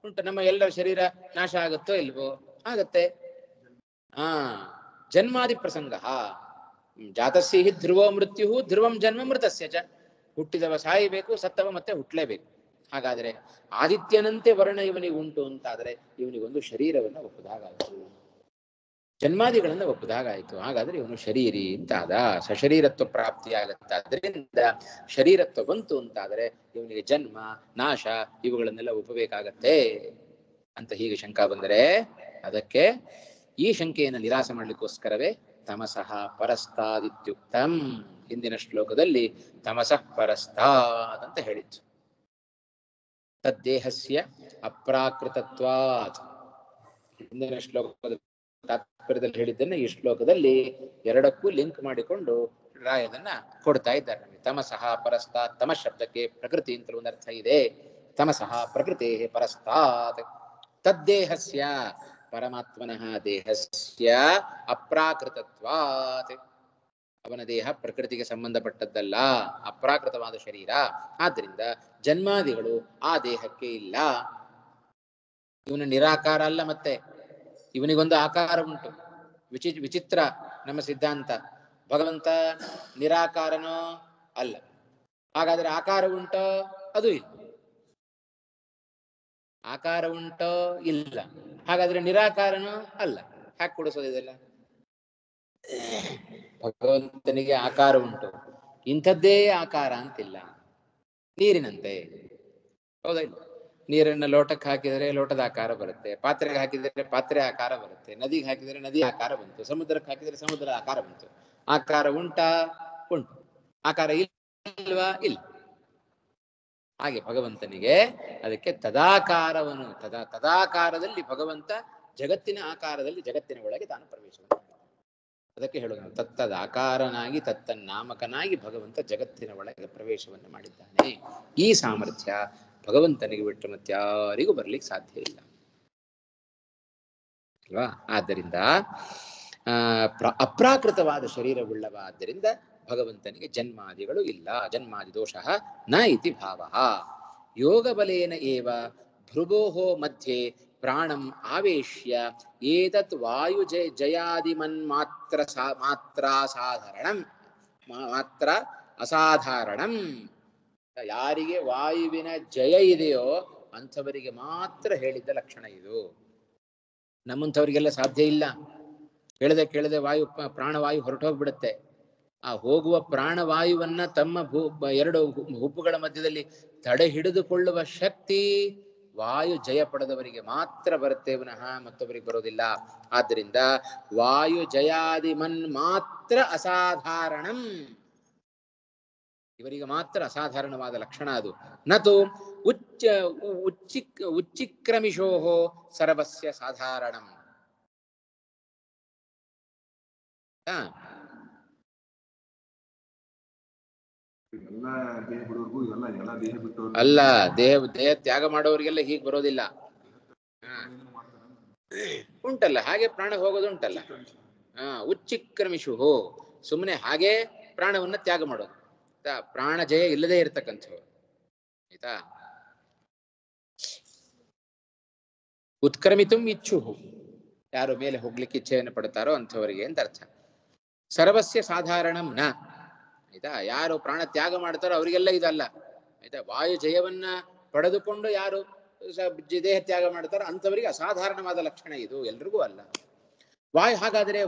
ಉಂಟು. ನಮ್ಮ ಎಲ್ಲರ ಶರೀರ ನಾಶ ಆಗುತ್ತೋ ಇಲ್ವೋ? ಆಗತ್ತೆ. ಜನ್ಮಾದಿ ಪ್ರಸಂಗ ಜಾತಸ್ಯ ಹಿ ಧ್ರುವೋ ಮೃತ್ಯು ಧ್ರುವಂ ಜನ್ಮ ಮೃತಸ್ಯ ಚ, ಹುಟ್ಟಿದವ ಸಾಯಬೇಕು, ಸತ್ತವ ಮತ್ತೆ ಹುಟ್ಟಲೇಬೇಕು. ಹಾಗಾದ್ರೆ ಆದಿತ್ಯನಂತೆ ವರ್ಣ ಇವನಿಗೆ ಉಂಟು ಅಂತಾದ್ರೆ ಇವನಿಗೊಂದು ಶರೀರವನ್ನು ಒಪ್ಪದಾಗಾಯ್ತು, ಜನ್ಮಾದಿಗಳನ್ನ ಒಪ್ಪದಾಗಾಯ್ತು. ಹಾಗಾದ್ರೆ ಇವನು ಶರೀರಿ ಅಂತಾದ, ಸಶರೀರತ್ವ ಪ್ರಾಪ್ತಿಯಾಗತ್ತೆ. ಅದರಿಂದ ಶರೀರತ್ವ ಬಂತು ಅಂತಾದ್ರೆ ಇವನಿಗೆ ಜನ್ಮ ನಾಶ ಇವುಗಳನ್ನೆಲ್ಲ ಒಪ್ಪಬೇಕಾಗತ್ತೆ ಅಂತ ಹೀಗೆ ಶಂಕ ಬಂದರೆ ಅದಕ್ಕೆ ಈ ಶಂಕೆಯನ್ನು ನಿರಾಸ ಮಾಡಲಿಕ್ಕೋಸ್ಕರವೇ ತಮಸಃ ಪರಸ್ತಾದಿತ್ಯುಕ್ತಂ. ಹಿಂದಿನ ಶ್ಲೋಕದಲ್ಲಿ ತಮಸಃ ಪರಸ್ತಾದ್ ಅಂತ ಹೇಳಿತ್ತು. ತದ್ದೇಹಸ್ಯ ಅಪ್ರಾಕೃತತ್ವಾತ್ ಹಿಂದಿನ ಶ್ಲೋಕದ ತಾತ್ಪರ್ಯದಲ್ಲಿ ಹೇಳಿದ್ದನ್ನು ಈ ಶ್ಲೋಕದಲ್ಲಿ ಎರಡಕ್ಕೂ ಲಿಂಕ್ ಮಾಡಿಕೊಂಡು ರಾಯದನ್ನ ಕೊಡ್ತಾ ಇದ್ದಾರೆ. ತಮಸಃ ಪರಸ್ತಾತ್, ತಮ ಶಬ್ದಕ್ಕೆ ಪ್ರಕೃತಿ ಅಂತಲೂ ಒಂದು ಅರ್ಥ ಇದೆ. ತಮಸಃ ಪ್ರಕೃತಿ ಪರಸ್ತಾತ್ ತದ್ದೇಹಸ್ಯ ಪರಮಾತ್ಮನಃ ದೇಹಸ್ಯ ಅಪ್ರಾಕೃತತ್ವಾತ್, ಅವನ ದೇಹ ಪ್ರಕೃತಿಗೆ ಸಂಬಂಧಪಟ್ಟದ್ದಲ್ಲ, ಅಪ್ರಾಕೃತವಾದ ಶರೀರ. ಆದ್ದರಿಂದ ಜನ್ಮಾದಿಗಳು ಆ ದೇಹಕ್ಕೆ ಇಲ್ಲ. ಇವನು ನಿರಾಕಾರ ಅಲ್ಲ, ಮತ್ತೆ ಇವನಿಗೊಂದು ಆಕಾರ ಉಂಟು. ವಿಚಿತ್ರ ನಮ್ಮ ಸಿದ್ಧಾಂತ. ಭಗವಂತ ನಿರಾಕಾರನೋ ಅಲ್ಲ, ಹಾಗಾದ್ರೆ ಆಕಾರ ಉಂಟೋ? ಅದು ಇಲ್ಲ. ಆಕಾರ ಉಂಟೋ? ಇಲ್ಲ. ಹಾಗಾದ್ರೆ ನಿರಾಕಾರನೋ ಅಲ್ಲ. ಹ್ಯಾಕ್ ಕೊಡಿಸೋದು ಇದೆಲ್ಲ? ಭಗವಂತನಿಗೆ ಆಕಾರ ಉಂಟು, ಇಂಥದ್ದೇ ಆಕಾರ ಅಂತಿಲ್ಲ. ನೀರಿನಂತೆ, ಹೌದಾ ಇಲ್ಲ? ನೀರನ್ನ ಲೋಟಕ್ಕೆ ಹಾಕಿದರೆ ಲೋಟದ ಆಕಾರ ಬರುತ್ತೆ, ಪಾತ್ರೆಗೆ ಹಾಕಿದರೆ ಪಾತ್ರೆ ಆಕಾರ ಬರುತ್ತೆ, ನದಿಗೆ ಹಾಕಿದರೆ ನದಿ ಆಕಾರ ಬಂತು, ಸಮುದ್ರಕ್ಕೆ ಹಾಕಿದರೆ ಸಮುದ್ರದ ಆಕಾರ ಬಂತು. ಆಕಾರ ಉಂಟಾ? ಉಂಟು. ಆಕಾರ ಇಲ್ವಾ? ಇಲ್ಲ. ಹಾಗೆ ಭಗವಂತನಿಗೆ ಅದಕ್ಕೆ ತದಾಕಾರವನು ತದಾಕಾರದಲ್ಲಿ ಭಗವಂತ ಜಗತ್ತಿನ ಆಕಾರದಲ್ಲಿ ಜಗತ್ತಿನ ಒಳಗೆ ತಾನು ಪ್ರವೇಶ. ಅದಕ್ಕೆ ಹೇಳೋದು, ತತ್ತದಾಕಾರನಾಗಿ ತತ್ತನ್ನಾಮಕನಾಗಿ ಭಗವಂತ ಜಗತ್ತಿನ ಒಳಗೆ ಪ್ರವೇಶವನ್ನು ಮಾಡಿದ್ದಾನೆ. ಈ ಸಾಮರ್ಥ್ಯ ಭಗವಂತನಿಗೆ ಬಿಟ್ಟು ಮತ್ತಾರಿಗೂ ಬರ್ಲಿಕ್ಕೆ ಸಾಧ್ಯ ಇಲ್ಲ ಅಲ್ವಾ? ಆದ್ದರಿಂದ ಅಪ್ರಾಕೃತವಾದ ಶರೀರವುಳ್ಳವ. ಆದ್ದರಿಂದ ಭಗವಂತನಿಗೆ ಜನ್ಮಾದಿಗಳು ಇಲ್ಲ. ಜನ್ಮಾದಿ ದೋಷ ನ ಇತಿ ಭಾವ. ಯೋಗ ಬಲೇನ ಏವ ಭೃಗೋಹೋ ಮಧ್ಯೆ ಪ್ರಾಣಂ ಆವೇಶ್ಯ ಏತತ್ ವಾಯು ಜಯಾದಿಮನ್ಮಾತ್ರ ಮಾತ್ರ ಅಸಾಧಾರಣಂ. ಯಾರಿಗೆ ವಾಯುವಿನ ಜಯ ಇದೆಯೋ ಅಂಥವರಿಗೆ ಮಾತ್ರ ಹೇಳಿದ್ದ ಲಕ್ಷಣ ಇದು. ನಮ್ಮಂಥವ್ರಿಗೆಲ್ಲ ಸಾಧ್ಯ ಇಲ್ಲ. ಕೇಳದೆ ಪ್ರಾಣವಾಯು ಹೊರಟೋಗ್ಬಿಡುತ್ತೆ. ಆ ಹೋಗುವ ಪ್ರಾಣವಾಯುವನ್ನ ತಮ್ಮ ಎರಡು ಹುಬ್ಬುಗಳ ಮಧ್ಯದಲ್ಲಿ ತಡೆ ಹಿಡಿದುಕೊಳ್ಳುವ ಶಕ್ತಿ ವಾಯು ಜಯ ಪಡೆದವರಿಗೆ ಮಾತ್ರ ಬರುತ್ತೆ, ವಿನಃ ಮತ್ತೊಬ್ಬರಿಗೆ ಬರೋದಿಲ್ಲ. ಆದ್ದರಿಂದ ವಾಯು ಜಯಾದಿ ಮನ್ ಮಾತ್ರ ಅಸಾಧಾರಣಂ, ಇವರಿಗೆ ಮಾತ್ರ ಅಸಾಧಾರಣವಾದ ಲಕ್ಷಣ ಅದು. ನತು ಉಚ್ಚಿಕ್ರಮಿಶೋಹೋ ಸರ್ವಸ್ಯ ಸಾಧಾರಣಂ. ಅಲ್ಲ, ದೇಹ ತ್ಯಾಗ ಮಾಡೋರಿಗೆಲ್ಲ ಹೀಗೆ ಬರೋದಿಲ್ಲ. ಉಂಟಲ್ಲ ಹಾಗೆ ಪ್ರಾಣ ಹೋಗೋದುಂಟಲ್ಲ. ಉಚ್ಚಿಕ್ರಮಿಶುಹೋ, ಸುಮ್ಮನೆ ಹಾಗೆ ಪ್ರಾಣವನ್ನ ತ್ಯಾಗ ಮಾಡೋದು. ಪ್ರಾಣ ಜಯ ಇಲ್ಲದೆ ಇರತಕ್ಕಂಥವ್ರು. ಆಯ್ತಾ? ಉತ್ಕ್ರಮಿತುಂ ಇಚ್ಛುಹು, ಯಾರು ಮೇಲೆ ಹೋಗ್ಲಿಕ್ಕೆ ಇಚ್ಛೆಯನ್ನು ಪಡ್ತಾರೋ ಅಂಥವರಿಗೆ ಅಂತ ಅರ್ಥ. ಸರ್ವಸ್ಯ ಸಾಧಾರಣಂ ನ. ಆಯ್ತಾ? ಯಾರು ಪ್ರಾಣ ತ್ಯಾಗ ಮಾಡ್ತಾರೋ ಅವರಿಗೆಲ್ಲ ಇದಲ್ಲ. ಆಯ್ತಾ? ವಾಯು ಜಯವನ್ನ ಪಡೆದುಕೊಂಡು ಯಾರು ದೇಹ ತ್ಯಾಗ ಮಾಡ್ತಾರೋ ಅಂಥವರಿಗೆ ಅಸಾಧಾರಣವಾದ ಲಕ್ಷಣ ಇದು, ಎಲ್ರಿಗೂ ಅಲ್ಲ. ಹಾಗಾದ್ರೆ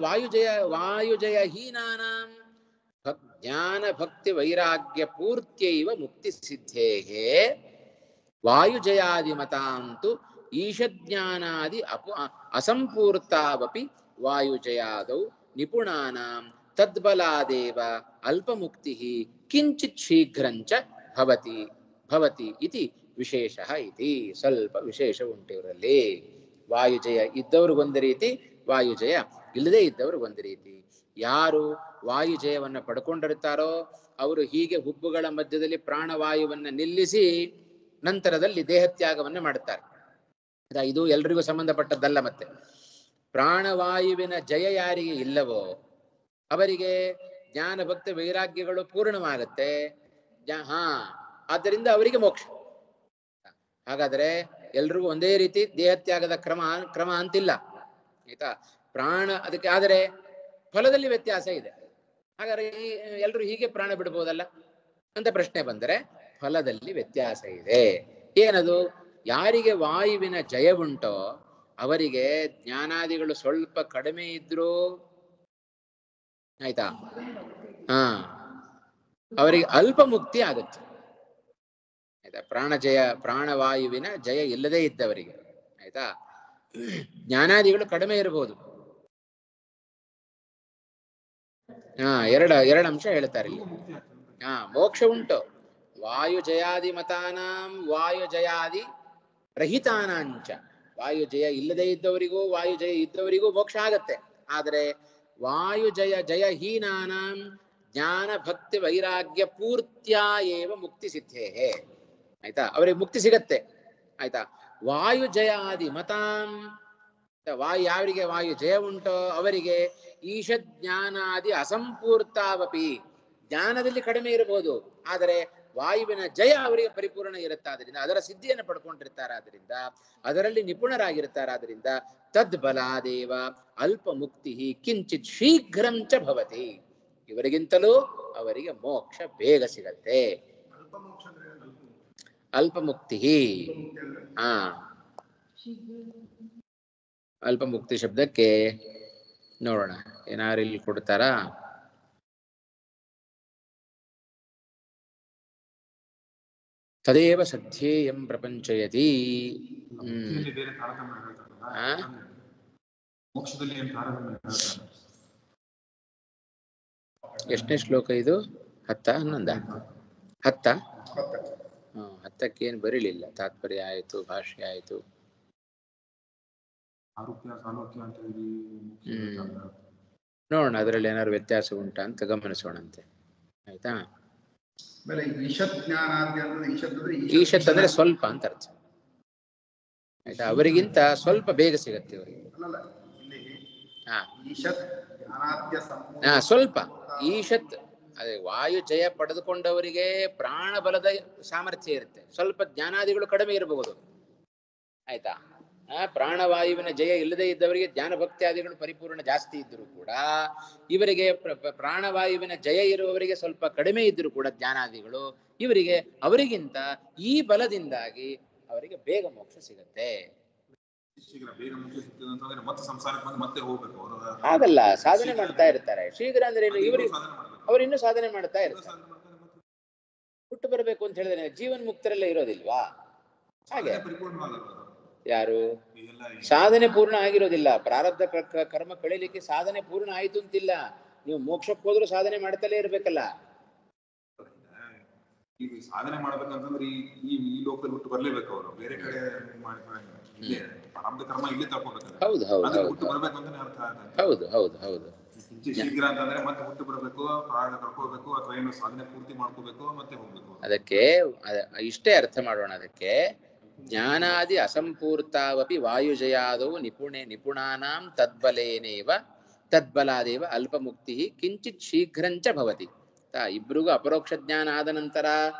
ವಾಯುಜಯ ಹೀನಾನಾಂ ಜ್ಞಾನ ಭಕ್ತಿ ವೈರಾಗ್ಯ ಪೂರ್ತ್ಯೈವ ಮುಕ್ತಿ ಸಿದ್ಧೇಹೇ ವಾಯುಜಯಾದಿ ಮತಾಂತು ಈಶಜ್ಞಾನಾದಿ ಅಸಂಪೂರ್ತಾವಪಿ ವಾಯುಜಯಾದೌ ನಿಪುಣಾನಾಂ ತದ್ಬಲಾದೇವ ಅಲ್ಪಮುಕ್ತಿ ಕಿಂಚಿತ್ ಶೀಘ್ರಂಚ ಭವತಿ ಇತಿ ವಿಶೇಷ ಇತಿ. ಸ್ವಲ್ಪ ವಿಶೇಷ ಉಂಟು ಇವರಲ್ಲಿ. ವಾಯುಜಯ ಇದ್ದವ್ರಿಗೊಂದು ರೀತಿ, ವಾಯುಜಯ ಇಲ್ಲದೆ ಇದ್ದವ್ರಿಗೊಂದು ರೀತಿ. ಯಾರು ವಾಯುಜಯವನ್ನು ಪಡ್ಕೊಂಡಿರ್ತಾರೋ ಅವರು ಹೀಗೆ ಹುಬ್ಬುಗಳ ಮಧ್ಯದಲ್ಲಿ ಪ್ರಾಣವಾಯುವನ್ನು ನಿಲ್ಲಿಸಿ ನಂತರದಲ್ಲಿ ದೇಹತ್ಯಾಗವನ್ನು ಮಾಡುತ್ತಾರೆ. ಇದು ಎಲ್ರಿಗೂ ಸಂಬಂಧಪಟ್ಟದ್ದಲ್ಲ. ಮತ್ತೆ ಪ್ರಾಣವಾಯುವಿನ ಜಯ ಯಾರಿಗೆ ಇಲ್ಲವೋ ಅವರಿಗೆ ಜ್ಞಾನ ಭಕ್ತಿ ವೈರಾಗ್ಯಗಳು ಪೂರ್ಣವಾಗುತ್ತೆ. ಆದ್ದರಿಂದ ಅವರಿಗೆ ಮೋಕ್ಷ. ಹಾಗಾದ್ರೆ ಎಲ್ರಿಗೂ ಒಂದೇ ರೀತಿ ದೇಹತ್ಯಾಗದ ಕ್ರಮ ಅಂತಿಲ್ಲ. ಆಯ್ತಾ? ಅದಕ್ಕೆ ಆದರೆ ಫಲದಲ್ಲಿ ವ್ಯತ್ಯಾಸ ಇದೆ. ಹಾಗಾದ್ರೆ ಎಲ್ರು ಹೀಗೆ ಪ್ರಾಣ ಬಿಡ್ಬೋದಲ್ಲ ಅಂತ ಪ್ರಶ್ನೆ ಬಂದರೆ ಫಲದಲ್ಲಿ ವ್ಯತ್ಯಾಸ ಇದೆ. ಏನದು? ಯಾರಿಗೆ ವಾಯುವಿನ ಜಯ ಉಂಟೋ ಅವರಿಗೆ ಜ್ಞಾನಾದಿಗಳು ಸ್ವಲ್ಪ ಕಡಿಮೆ ಇದ್ರೂ ಆಯ್ತಾ ಅವರಿಗೆ ಅಲ್ಪ ಮುಕ್ತಿ ಆಗುತ್ತೆ. ಆಯ್ತಾ? ಪ್ರಾಣವಾಯುವಿನ ಜಯ ಇಲ್ಲದೇ ಇದ್ದವರಿಗೆ. ಆಯ್ತಾ? ಜ್ಞಾನಾದಿಗಳು ಕಡಿಮೆ ಇರಬಹುದು. ಎರಡು ಅಂಶ ಹೇಳ್ತಾರೆ ಇಲ್ಲಿ. ಮೋಕ್ಷ ಉಂಟು. ವಾಯುಜಯಾದಿ ಮತಾನಾಂ ವಾಯುಜಯಾದಿ ರಹಿತಾನಾಂಚ. ವಾಯುಜಯ ಇಲ್ಲದೆ ಇದ್ದವರಿಗೂ ವಾಯುಜಯ ಇದ್ದವರಿಗೂ ಮೋಕ್ಷ ಆಗತ್ತೆ. ಆದರೆ ವಾಯುಜಯ ಜಯಹೀನಾನಾಂ ಜ್ಞಾನ ಭಕ್ತಿ ವೈರಾಗ್ಯ ಪೂರ್ತ್ಯಾ ಏವ ಮುಕ್ತಿ ಸಿದ್ಧೇಹೇ. ಆಯ್ತಾ, ಅವರಿಗೆ ಮುಕ್ತಿ ಸಿಗತ್ತೆ. ಆಯ್ತಾ, ವಾಯುಜಯಾದಿ ಮತಾಂ, ಯಾವರಿಗೆ ವಾಯು ಜಯ ಉಂಟೋ ಅವರಿಗೆ ಈಶದ್ ಜ್ಞಾನಾದಿ ಅಸಂಪೂರ್ತಾವಪಿ, ಜ್ಞಾನದಲ್ಲಿ ಕಡಿಮೆ ಇರಬಹುದು, ಆದರೆ ವಾಯುವಿನ ಜಯ ಅವರಿಗೆ ಪರಿಪೂರ್ಣ ಇರುತ್ತಾದ್ರಿಂದ ಅದರ ಸಿದ್ಧಿಯನ್ನು ಪಡ್ಕೊಂಡಿರ್ತಾರಾದ್ರಿಂದ ಅದರಲ್ಲಿ ನಿಪುಣರಾಗಿರ್ತಾರಾದ್ರಿಂದ ತದ್ಬಲಾದೇವ ಅಲ್ಪ ಮುಕ್ತಿ ಕಿಂಚಿತ್ ಶೀಘ್ರಂಚ ಭವತಿ. ಇವರಿಗಿಂತಲೂ ಅವರಿಗೆ ಮೋಕ್ಷ ಬೇಗ ಸಿಗತ್ತೆ. ಅಲ್ಪ ಮುಕ್ತಿ. ಅಲ್ಪ ಮುಕ್ತಿ ಶಬ್ದಕ್ಕೆ ನೋಡೋಣ ಏನಾರು ಇಲ್ಲಿ ಕೊಡ್ತಾರಾ. ತದೇವ ಸಧ್ಯೇಯಂ ಪ್ರಪಂಚಯತಿ. ಎಷ್ಟನೇ ಶ್ಲೋಕ ಇದು? 10 11? 10. 10ಕ್ಕೇನು ಬರೀಲಿಲ್ಲ. ತಾತ್ಪರ್ಯ ಆಯ್ತು, ಭಾಷ್ಯ ಆಯ್ತು. ನೋಡೋಣ ಅದರಲ್ಲಿ ಏನಾದ್ರು ವ್ಯತ್ಯಾಸ ಉಂಟಾ ಅಂತ ಗಮನಿಸೋಣಂತೆ. ಆಯ್ತಾ. ಈಶತ್ ಅಂದ್ರೆ ಸ್ವಲ್ಪ ಅಂತ ಅರ್ಥ. ಆಯ್ತಾ, ಅವರಿಗಿಂತ ಸ್ವಲ್ಪ ಬೇಗ ಸಿಗತ್ತೆ ಅವರಿಗೆ. ಸ್ವಲ್ಪ ಈಶತ್ ಅದೇ ವಾಯು ಜಯ ಪಡೆದುಕೊಂಡವರಿಗೆ ಪ್ರಾಣ ಬಲದ ಸಾಮರ್ಥ್ಯ ಇರುತ್ತೆ, ಸ್ವಲ್ಪ ಜ್ಞಾನಾದಿಗಳು ಕಡಿಮೆ ಇರಬಹುದು. ಆಯ್ತಾ, ಪ್ರಾಣವಾಯುವಿನ ಜಯ ಇಲ್ಲದೆ ಇದ್ದವರಿಗೆ ಜ್ಞಾನ ಭಕ್ತಿಯಾದಿಗಳು ಪರಿಪೂರ್ಣ ಜಾಸ್ತಿ ಇದ್ದರೂ ಕೂಡ ಇವರಿಗೆ ಪ್ರಾಣವಾಯುವಿನ ಜಯ ಇರುವವರಿಗೆ ಸ್ವಲ್ಪ ಕಡಿಮೆ ಇದ್ದರೂ ಕೂಡ ಜ್ಞಾನಾದಿಗಳು ಇವರಿಗೆ ಅವರಿಗಿಂತ ಈ ಬಲದಿಂದಾಗಿ ಅವರಿಗೆ ಬೇಗ ಮೋಕ್ಷ ಸಿಗತ್ತೆ. ಹಾಗಲ್ಲ, ಸಾಧನೆ ಮಾಡ್ತಾ ಇರ್ತಾರೆ. ಶೀಘ್ರ ಅಂದ್ರೆ ಇವರಿಗೆ ಅವರು ಇನ್ನೂ ಸಾಧನೆ ಮಾಡ್ತಾ ಇರ್ತಾರೆ. ಹುಟ್ಟು ಬರಬೇಕು ಅಂತ ಹೇಳಿದ್ರೆ ಜೀವನ್ ಮುಕ್ತರಲ್ಲೇ ಇರೋದಿಲ್ವಾ? ಹಾಗೆ ಯಾರು ಸಾಧನೆ ಪೂರ್ಣ ಆಗಿರೋದಿಲ್ಲ. ಪ್ರಾರಬ್ಧ ಕರ್ಮ ಕಳೀಲಿಕ್ಕೆ ಸಾಧನೆ ಪೂರ್ಣ ಆಯ್ತು ಅಂತಿಲ್ಲ. ನೀವು ಮೋಕ್ಷಕ್ಕೆ ಹೋದ್ರೂ ಸಾಧನೆ ಮಾಡ್ತಲೇ ಇರ್ಬೇಕಲ್ಲ. ಈಗ ಸಾಧನೆ ಮಾಡ್ಬೇಕಂತಂದ್ರೆ ಈ ಲೋಕದಲ್ಲಿ ಹುಟ್ಟು ಬರ್ಲೇಬೇಕು. ಅವರು ಬೇರೆ ಕಡೆ ಪ್ರಾರಬ್ಧ ಕರ್ಮ ಇಲ್ಲೇ ತಗೋಬೇಕು. ಹೌದು ಹೌದು ಹುಟ್ಟು ಬರ್ಬೇಕಂತ ಅರ್ಥ ಆಗುತ್ತೆ. ಹೌದು ಹೌದು ಹೌದು. ಶೀಘ್ರ ಅಂತಂದ್ರೆ ಮತ್ತೆ ಹುಟ್ಟು ಬರಬೇಕು, ಪ್ರಾಣ ಕಳ್ಕೋಬೇಕು, ಅಥವಾ ಏನು ಸಾಧನೆ ಪೂರ್ತಿ ಮಾಡ್ಕೋಬೇಕು, ಮತ್ತೆ ಹೋಗ್ಬೇಕು. ಅದಕ್ಕೆ ಇಷ್ಟೇ ಅರ್ಥ ಮಾಡೋಣ. ಅದಕ್ಕೆ ಜ್ಞಾನಾದಿ ಅಸಂಪೂರ್ತಾವಪಿ ವಾಯುಜಯಾದೌ ನಿಪುಣಾನಾಂ ತದ್ಬಲಾದೇವ ಅಲ್ಪಮುಕ್ತಿ ಕಿಂಚಿತ್ ಶೀಘ್ರಂಚ ಭವತಿ. ಇಬ್ರಿಗೂ ಅಪರೋಕ್ಷ ಜ್ಞಾನ ಆದ ನಂತರ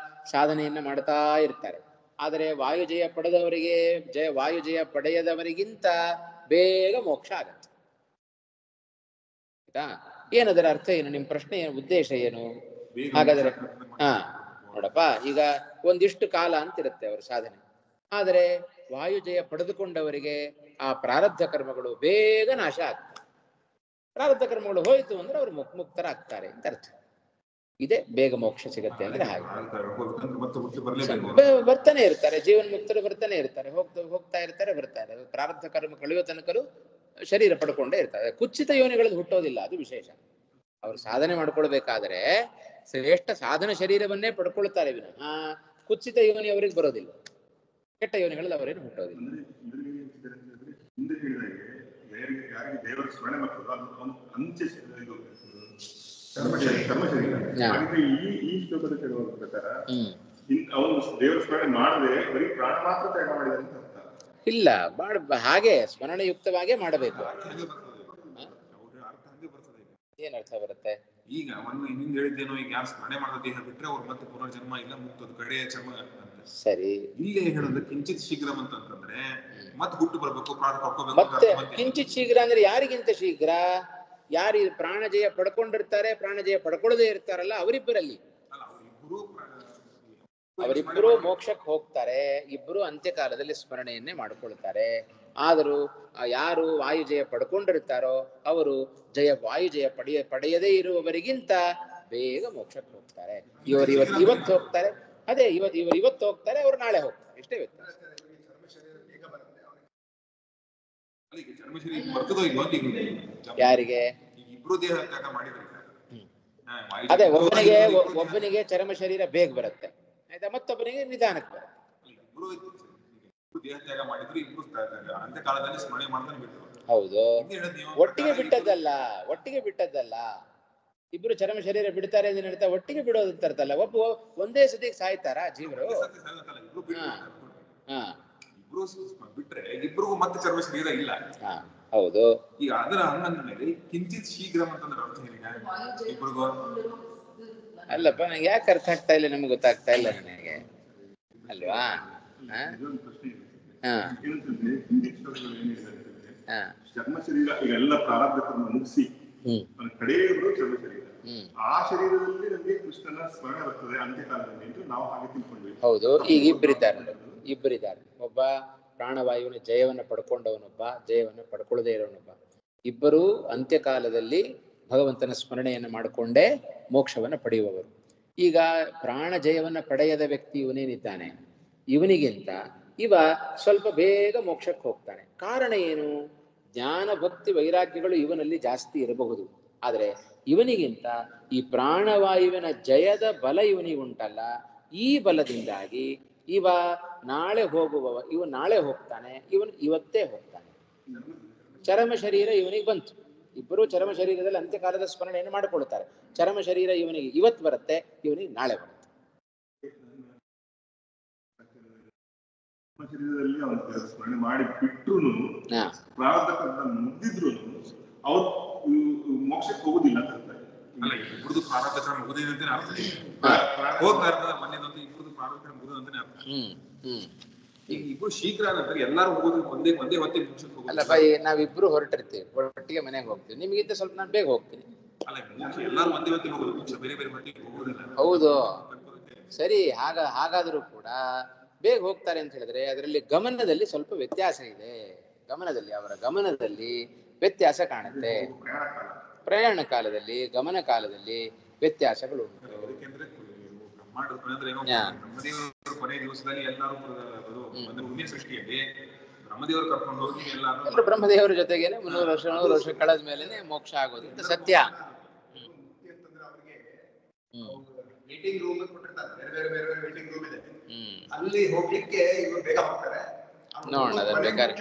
ಸಾಧನೆಯನ್ನ ಮಾಡ್ತಾ ಇರ್ತಾರೆ. ಆದರೆ ವಾಯುಜಯ ಪಡೆದವರಿಗೆ ವಾಯುಜಯ ಪಡೆಯದವರಿಗಿಂತ ಬೇಗ ಮೋಕ್ಷ ಆಗತ್ತೆ. ಆಯ್ತಾ? ಏನದರ ಅರ್ಥ ಏನು? ನಿಮ್ ಪ್ರಶ್ನೆ ಏನು, ಉದ್ದೇಶ ಏನು? ಹಾಗಾದ್ರೆ ನೋಡಪ್ಪ, ಈಗ ಒಂದಿಷ್ಟು ಕಾಲ ಅಂತಿರುತ್ತೆ ಅವರ ಸಾಧನೆ. ಆದರೆ ವಾಯುಜಯ ಪಡೆದುಕೊಂಡವರಿಗೆ ಆ ಪ್ರಾರಬ್ಧ ಕರ್ಮಗಳು ಬೇಗ ನಾಶ ಆಗ್ತವೆ. ಪ್ರಾರಬ್ಧ ಕರ್ಮಗಳು ಹೋಯ್ತು ಅಂದ್ರೆ ಅವರು ಮುಕ್ತರಾಗ್ತಾರೆ ಅಂತ ಅರ್ಥ. ಇದೇ ಬೇಗ ಮೋಕ್ಷ ಸಿಗತ್ತೆ ಅಂದ್ರೆ ಹಾಗೆ. ಬರ್ತಾನೆ ಇರ್ತಾರೆ, ಜೀವನ್ ಮುಕ್ತರು ಬರ್ತಾನೆ ಇರ್ತಾರೆ, ಹೋಗ್ತಾ ಇರ್ತಾರೆ, ಬರ್ತಾರೆ. ಪ್ರಾರಬ್ಧ ಕರ್ಮ ಕಳೆಯೋ ತನಕರು ಶರೀರ ಪಡ್ಕೊಂಡೇ ಇರ್ತಾರೆ. ಕುಚಿತ ಯೋನಿಗಳಲ್ಲಿ ಹುಟ್ಟೋದಿಲ್ಲ, ಅದು ವಿಶೇಷ. ಅವ್ರು ಸಾಧನೆ ಮಾಡ್ಕೊಳ್ಬೇಕಾದ್ರೆ ಶ್ರೇಷ್ಠ ಸಾಧನ ಶರೀರವನ್ನೇ ಪಡ್ಕೊಳ್ತಾರೆ ವಿನಃ ಕುಚಿತ ಯೋನಿ ಅವರಿಗೆ ಬರೋದಿಲ್ಲ. ಕೆಟ್ಟ ಯೋನಿಗಳಲ್ಲಿ ಅವರೇನು ಹುಟ್ಟೋದಿಲ್ಲ. ದೇವರ ಸ್ಮರಣೆ ಈ ಶ್ಲೋಕದ ಕೇಳುವ ಪ್ರಕಾರ ಅವನು ದೇವರ ಸ್ಮರಣೆ ಮಾಡದೆ ಬರೀ ಪ್ರಾಣ ಮಾತ್ರ ತ್ಯಾಗ ಮಾಡಿದ ಅಂತ ಅರ್ಥ ಇಲ್ಲ. ಹಾಗೆ ಸ್ಮರಣೆ ಯುಕ್ತವಾಗೇ ಮಾಡಬೇಕು. ಏನ್ ಅರ್ಥ ಬರುತ್ತೆ? ಈಗ ಹಿಂದೆ ಹೇಳಿದ್ದೇನೋ, ಈಗ ಯಾರು ಸ್ಮರಣೆ ಮಾಡದ ದೇಹ ಬಿಟ್ರೆ ಅವ್ರು ಮತ್ತೆ ಪುನರ್ಜನ್ಮ ಇಲ್ಲ, ಮುಕ್ತದ ಕಡೆಯ ಜನ್ಮ. ಸರಿ, ಇಲ್ಲೇ ಹೇಳೋದು ಕಿಂಚಿತ್ ಶೀಘ್ರ ಅಂತಂದ್ರೆ ಮತ್ತೆ ಹುಟ್ಟು ಬರ್ಬೇಕು, ಪ್ರಾಣ ಕಳ್ಕೋಬೇಕು. ಮತ್ತೆ ಕಿಂಚಿತ್ ಶೀಘ್ರ ಅಂದ್ರೆ ಯಾರಿಗಿಂತ ಶೀಘ್ರ? ಯಾರು ಪ್ರಾಣಜಯ ಪಡ್ಕೊಂಡಿರ್ತಾರೆ, ಪ್ರಾಣಜಯ ಪಡ್ಕೊಳ್ಳದೆ ಇರ್ತಾರಲ್ಲ ಅವರಿಬ್ಬರಲ್ಲಿ. ಅವರಿಬ್ಬರು ಮೋಕ್ಷಕ್ಕೆ ಹೋಗ್ತಾರೆ, ಇಬ್ಬರು ಅಂತ್ಯಕಾಲದಲ್ಲಿ ಸ್ಮರಣೆಯನ್ನೇ ಮಾಡ್ಕೊಳ್ತಾರೆ. ಆದರೂ ಯಾರು ವಾಯುಜಯ ಪಡ್ಕೊಂಡಿರ್ತಾರೋ ಅವರು ವಾಯುಜಯ ಪಡೆಯದೇ ಇರುವವರಿಗಿಂತ ಬೇಗ ಮೋಕ್ಷಕ್ಕೆ ಹೋಗ್ತಾರೆ. ಇವತ್ತು ಹೋಗ್ತಾರೆ, ಅದೇ ಇವತ್ತು ಹೋಗ್ತಾರೆ, ಅವರು ನಾಳೆ ಹೋಗ್ತಾರೆ. ಇಷ್ಟೇ ವ್ಯತ್ಯಾಸ. ಈಗ ಚರ್ಮಶರೀರ ಬರ್ತದೋ ಇಲ್ವೋ ಅಂತ ಈಗ ಯಾರಿಗೆ? ಈಗ ಇಬ್ರು ದೇಹ ತ್ಯಾಗ ಮಾಡಿದ್ರೆ ಅದೇ ಒಬ್ಬನಿಗೆ ಚರ್ಮ ಶರೀರ ಬೇಗ ಬರುತ್ತೆ ಆಯ್ತಾ, ಮತ್ತೊಬ್ಬನಿಗೆ ನಿಧಾನಕ್ಕೆ ಬರುತ್ತೆ. ಇಬ್ರು ದೇಹ ತ್ಯಾಗ ಮಾಡಿದ್ರು ಇಬ್ರು ಅಂತ್ಯ ಕಾಲದಲ್ಲಿ ಸ್ಮರಣೆ ಮಾಡ್ತಾನೆ ಬಿಟ್ಟರು. ಹೌದು, ಒಟ್ಟಿಗೆ ಬಿಟ್ಟದ್ದಲ್ಲ. ಇಬ್ರು ಚರ್ಮ ಶರೀರ ಬಿಡ್ತಾರೆ ಅಂತ ಹೇಳ್ತಾ ಒಟ್ಟಿಗೆ ಬಿಡೋದು ಅಂತ ಅರ್ಥಲ್ಲ. ಒಂದೇ ಸತಿಗೆ ಸಾಯ್ತಾರ ಜೀವರು? ಇಬ್ರು ಬಿಟ್ರೆ ಇಬ್ರಿಗೂ ಮತ್ತೆ ಚರ್ಮ ಶರೀರ ಇಲ್ಲ. ಹೌದು. ಈಗ ಅದರ ಹಂಗಂದ್ರೆ ಕಿಂಚಿತ್ ಶೀಘ್ರ ಅಂತಂದ್ರೆ ಅರ್ಥ ಏನಿದೆ ಇಬ್ರಿಗೂ? ಅಲ್ಲಪ್ಪ, ನಂಗೆ ಯಾಕೆ ಅರ್ಥ ಆಗ್ತಾ ಇಲ್ಲ, ನಮ್ಗೆ ಗೊತ್ತಾಗ್ತಾ ಇಲ್ಲ ನನಗೆ, ಅಲ್ವಾ? ಚರ್ಮ ಶರೀರ ಇವೆಲ್ಲ ಪ್ರಾರಬ್ಧವನ್ನು ಮುಗಿಸಿ ಕಡೆಯವರು ಚರ್ಮ ಶರೀರ, ಆ ಶರೀರದಲ್ಲಿ ನಮಗೆ ಕೃಷ್ಣನ ಸ್ಮರಣೆ ಬರ್ತದೆ ಅಂತ್ಯಕಾಲದಲ್ಲಿ ಎಂದು ನಾವು ಹಾಗೆ ತಿಳ್ಕೊಂಡ್ವಿ. ಹೌದು. ಈಗ ಇಬ್ಬರಿದ್ದಾರೆ. ಒಬ್ಬ ಪ್ರಾಣವಾಯುವಿನ ಜಯವನ್ನು ಪಡ್ಕೊಂಡವನೊಬ್ಬ, ಜಯವನ್ನು ಪಡ್ಕೊಳ್ಳದೇ ಇರೋನೊಬ್ಬ. ಇಬ್ಬರೂ ಅಂತ್ಯಕಾಲದಲ್ಲಿ ಭಗವಂತನ ಸ್ಮರಣೆಯನ್ನು ಮಾಡಿಕೊಂಡೇ ಮೋಕ್ಷವನ್ನು ಪಡೆಯುವವರು. ಈಗ ಪ್ರಾಣ ಜಯವನ್ನು ಪಡೆಯದ ವ್ಯಕ್ತಿ ಇವನೇನಿದ್ದಾನೆ, ಇವನಿಗಿಂತ ಇವ ಸ್ವಲ್ಪ ಬೇಗ ಮೋಕ್ಷಕ್ಕೆ ಹೋಗ್ತಾನೆ. ಕಾರಣ ಏನು? ಜ್ಞಾನ ಭಕ್ತಿ ವೈರಾಗ್ಯಗಳು ಇವನಲ್ಲಿ ಜಾಸ್ತಿ ಇರಬಹುದು. ಆದರೆ ಇವನಿಗಿಂತ ಈ ಪ್ರಾಣವಾಯುವಿನ ಜಯದ ಬಲ ಇವನಿಗೆ ಉಂಟಲ್ಲ, ಈ ಬಲದಿಂದಾಗಿ ಇವ ನಾಳೆ ಹೋಗ್ತಾನೆ, ಇವನು ಇವತ್ತೇ ಹೋಗ್ತಾನೆ. ಚರಮ ಶರೀರ ಇವನಿಗೆ ಬಂತು. ಇಬ್ಬರು ಚರಮ ಶರೀರದಲ್ಲಿ ಅಂತ್ಯಕಾಲದ ಸ್ಮರಣೆಯನ್ನು ಮಾಡಿಕೊಳ್ತಾರೆ. ಚರಮ ಶರೀರ ಇವನಿಗೆ ಇವತ್ತು ಬರುತ್ತೆ, ಇವನಿಗೆ ನಾಳೆ ಬರುತ್ತೆ. ಶರೀರದಲ್ಲಿ ಅವನು ಸ್ಮರಣೆ ಮಾಡಿ ಬಿಟ್ರು ಪ್ರಾರಬ್ಧ ಮುಗಿದ್ರು ಅವ್ರು ಮೋಕ್ಷಕ್ಕೆ ಹೋಗುದಿಲ್ಲ ಅಂತ ಹೇಳ್ತಾರೆ. ಅಲ್ಲ, ಇಬ್ಬರದು ಪ್ರಾರಬ್ಧ ಮುಗುದಿದೆ ಅಂತಾನೆ ಅರ್ಥ. ಹೋಗ್ತಾ ಇರ್ತದೆ ಮನೆಯದಂತೂ ಇಬ್ಬರದು ಪ್ರಾರಬ್ಧ ಮುಗುದಂತಾನೆ ಅರ್ಥ. ಈಗ ಇಬ್ರು ಶೀಘ್ರ ಅಂದ್ರೆ ಎಲ್ಲಾರು ಹೋಗೋದು ಒಂದೇ ಹೊತ್ತಿಗೆ ಮೋಕ್ಷಕ್ಕೆ ಹೋಗೋದು. ಅಲ್ಲಪ್ಪ, ನಾವಿಬ್ರು ಹೊರಟಿರ್ತೀವಿ, ಒಟ್ಟಿಗೆ ಮನೆಗೆ ಹೋಗ್ತೀವಿ. ನಿಮಗಿಂತ ಸ್ವಲ್ಪ ನಾನು ಬೇಗ ಹೋಗ್ತೀನಿ. ಅಲ್ಲ, ಮೋಕ್ಷ ಎಲ್ಲಾರು ಒಂದೇ ಹೊತ್ತಿಗೆ ಹೋಗೋದು, ಮೋಕ್ಷ ಬೇರೆ ಬೇರೆ ಹೊತ್ತಿಗೆ ಹೋಗೋದಿಲ್ಲ. ಹೌದು, ಸರಿ. ಹಾಗಾದ್ರೂ ಕೂಡ ಬೇಗ ಹೋಗ್ತಾರೆ ಅಂತ ಹೇಳಿದ್ರೆ ಅದರಲ್ಲಿ ಗಮನದಲ್ಲಿ ಸ್ವಲ್ಪ ವ್ಯತ್ಯಾಸ ಇದೆ. ಅವರ ಗಮನದಲ್ಲಿ ವ್ಯತ್ಯಾಸ ಕಾಣುತ್ತೆ. ಪ್ರಯಾಣ ಕಾಲದಲ್ಲಿ, ಗಮನ ಕಾಲದಲ್ಲಿ ವ್ಯತ್ಯಾಸಗಳು ಉಂಟು. ಕೊನೆ ದಿವಸದಲ್ಲಿ ಎಲ್ಲರೂ ಹುಣ್ಣಿಮೆ ಸೃಷ್ಟಿಯಲ್ಲಿ ಬ್ರಹ್ಮದೇವರು ಕರ್ಕೊಂಡು ಹೋಗಿ ಎಲ್ಲರೂ ಬ್ರಹ್ಮದೇವರ ಜೊತೆಗೇನೆ 300 ವರ್ಷ ಕಳೆದ ಮೇಲೆನೆ ಮೋಕ್ಷ ಆಗೋದು ಅಂತ ಸತ್ಯ. ಮೀಟಿಂಗ್ ರೂಮ್ ಕೊಟ್ಟಿರ್ತಾರೆ, ಬೇರೆ ಮೀಟಿಂಗ್ ರೂಮ್ ಇದೆ, ಅಲ್ಲಿ ಹೋಗ್ಲಿಕ್ಕೆ ಇವರು ಬೇಗ ಹೋಗ್ತಾರೆ. ನೋಡೋಣ, ಅದನ್ನ ಬೇಕಾದ್ರೆ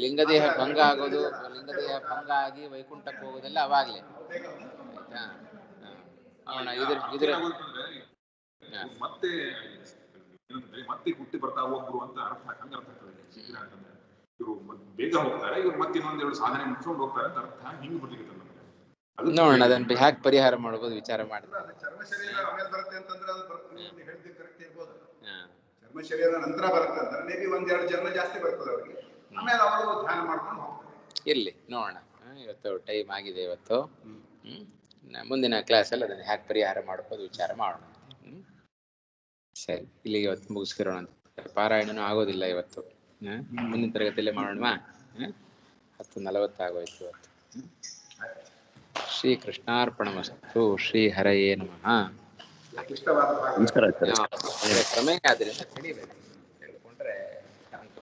ಲಿಂಗದೇಹ ಭಂಗ ಆಗೋದು, ಲಿಂಗದೇಹ ಭಂಗ ಆಗಿ ವೈಕುಂಠಕ್ಕೆ ಹೋಗೋದೆಲ್ಲ ಅವಾಗ್ಲೇ. ಆಯ್ತಾ? ಮತ್ತೆ ಹುಟ್ಟಿ ಬರ್ತಾ ಒಬ್ರು ಅಂತ ಅರ್ಥ ಶೀಘ್ರ ಅಂತಂದ್ರೆ ಇವರು ಬೇಗ ಹೋಗ್ತಾರೆ, ಇವ್ರು ಮತ್ತೆ ಇನ್ನೊಂದೆರಡು ಸಾಧನೆ ಮುಗಿಸ್ಕೊಂಡು ಹೋಗ್ತಾರೆ ಅಂತ ಅರ್ಥ. ಹಿಂಗ್ ಬಿಟ್ಟಿರುತ್ತೆ ನಮಗೆ. ನೋಡೋಣ, ಅದನ್ನ ಹ್ಯಾಕ್ ಪರಿಹಾರ ಮಾಡ್ಬೋದು ವಿಚಾರ ಮಾಡಿದ್ರೆ. ಚರ್ಮ ಶರೀರ ಆಮೇಲೆ ಬರುತ್ತೆ ಅಂತಂದ್ರೆ ಅದು ಹೇಳ್ತಿ ಕರೆಕ್ಟ್ ಇರ್ಬೋದು. ಚರ್ಮ ಶರೀರ ನಂತರ ಬರುತ್ತೆ ಅಂದ್ರೆ ಮೇ ಬಿ 1-2 ಜನ್ಮ ಜಾಸ್ತಿ ಬರ್ತದೆ ಅವ್ರಿಗೆ. ಆಮೇಲೆ ಅವರು ಧ್ಯಾನ ಮಾಡ್ಕೊಂಡು ಹೋಗ್ತಾರೆ. ಇರ್ಲಿ, ನೋಡೋಣ. ಇವತ್ತು ಟೈಮ್ ಆಗಿದೆ. ಇವತ್ತು ಮುಂದಿನ ಕ್ಲಾಸಲ್ಲಿ ಅದನ್ನ ಹ್ಯಾಕ್ ಪರಿಹಾರ ಮಾಡ್ಬೋದು ವಿಚಾರ ಮಾಡೋಣ. ಸರಿ, ಇಲ್ಲಿಗೆ ಇವತ್ತು ಮುಗಿಸ್ಕಿರೋಣ ಅಂತ. ಪಾರಾಯಣನೂ ಆಗೋದಿಲ್ಲ ಇವತ್ತು. ಮುಂದಿನ ತರಗತಿಯಲ್ಲೇ ಮಾಡೋಣ. 10:40 ಆಗೋಯ್ತು ಇವತ್ತು. ಶ್ರೀ ಕೃಷ್ಣಾರ್ಪಣಮಸ್ತು. ಶ್ರೀ ಹರಯೇ ನಮಃ. ಇಷ್ಟವಾದ ಪ್ರಮೇಯ ಆದ್ರಿಂದ ಕಡಿಬೇಕು.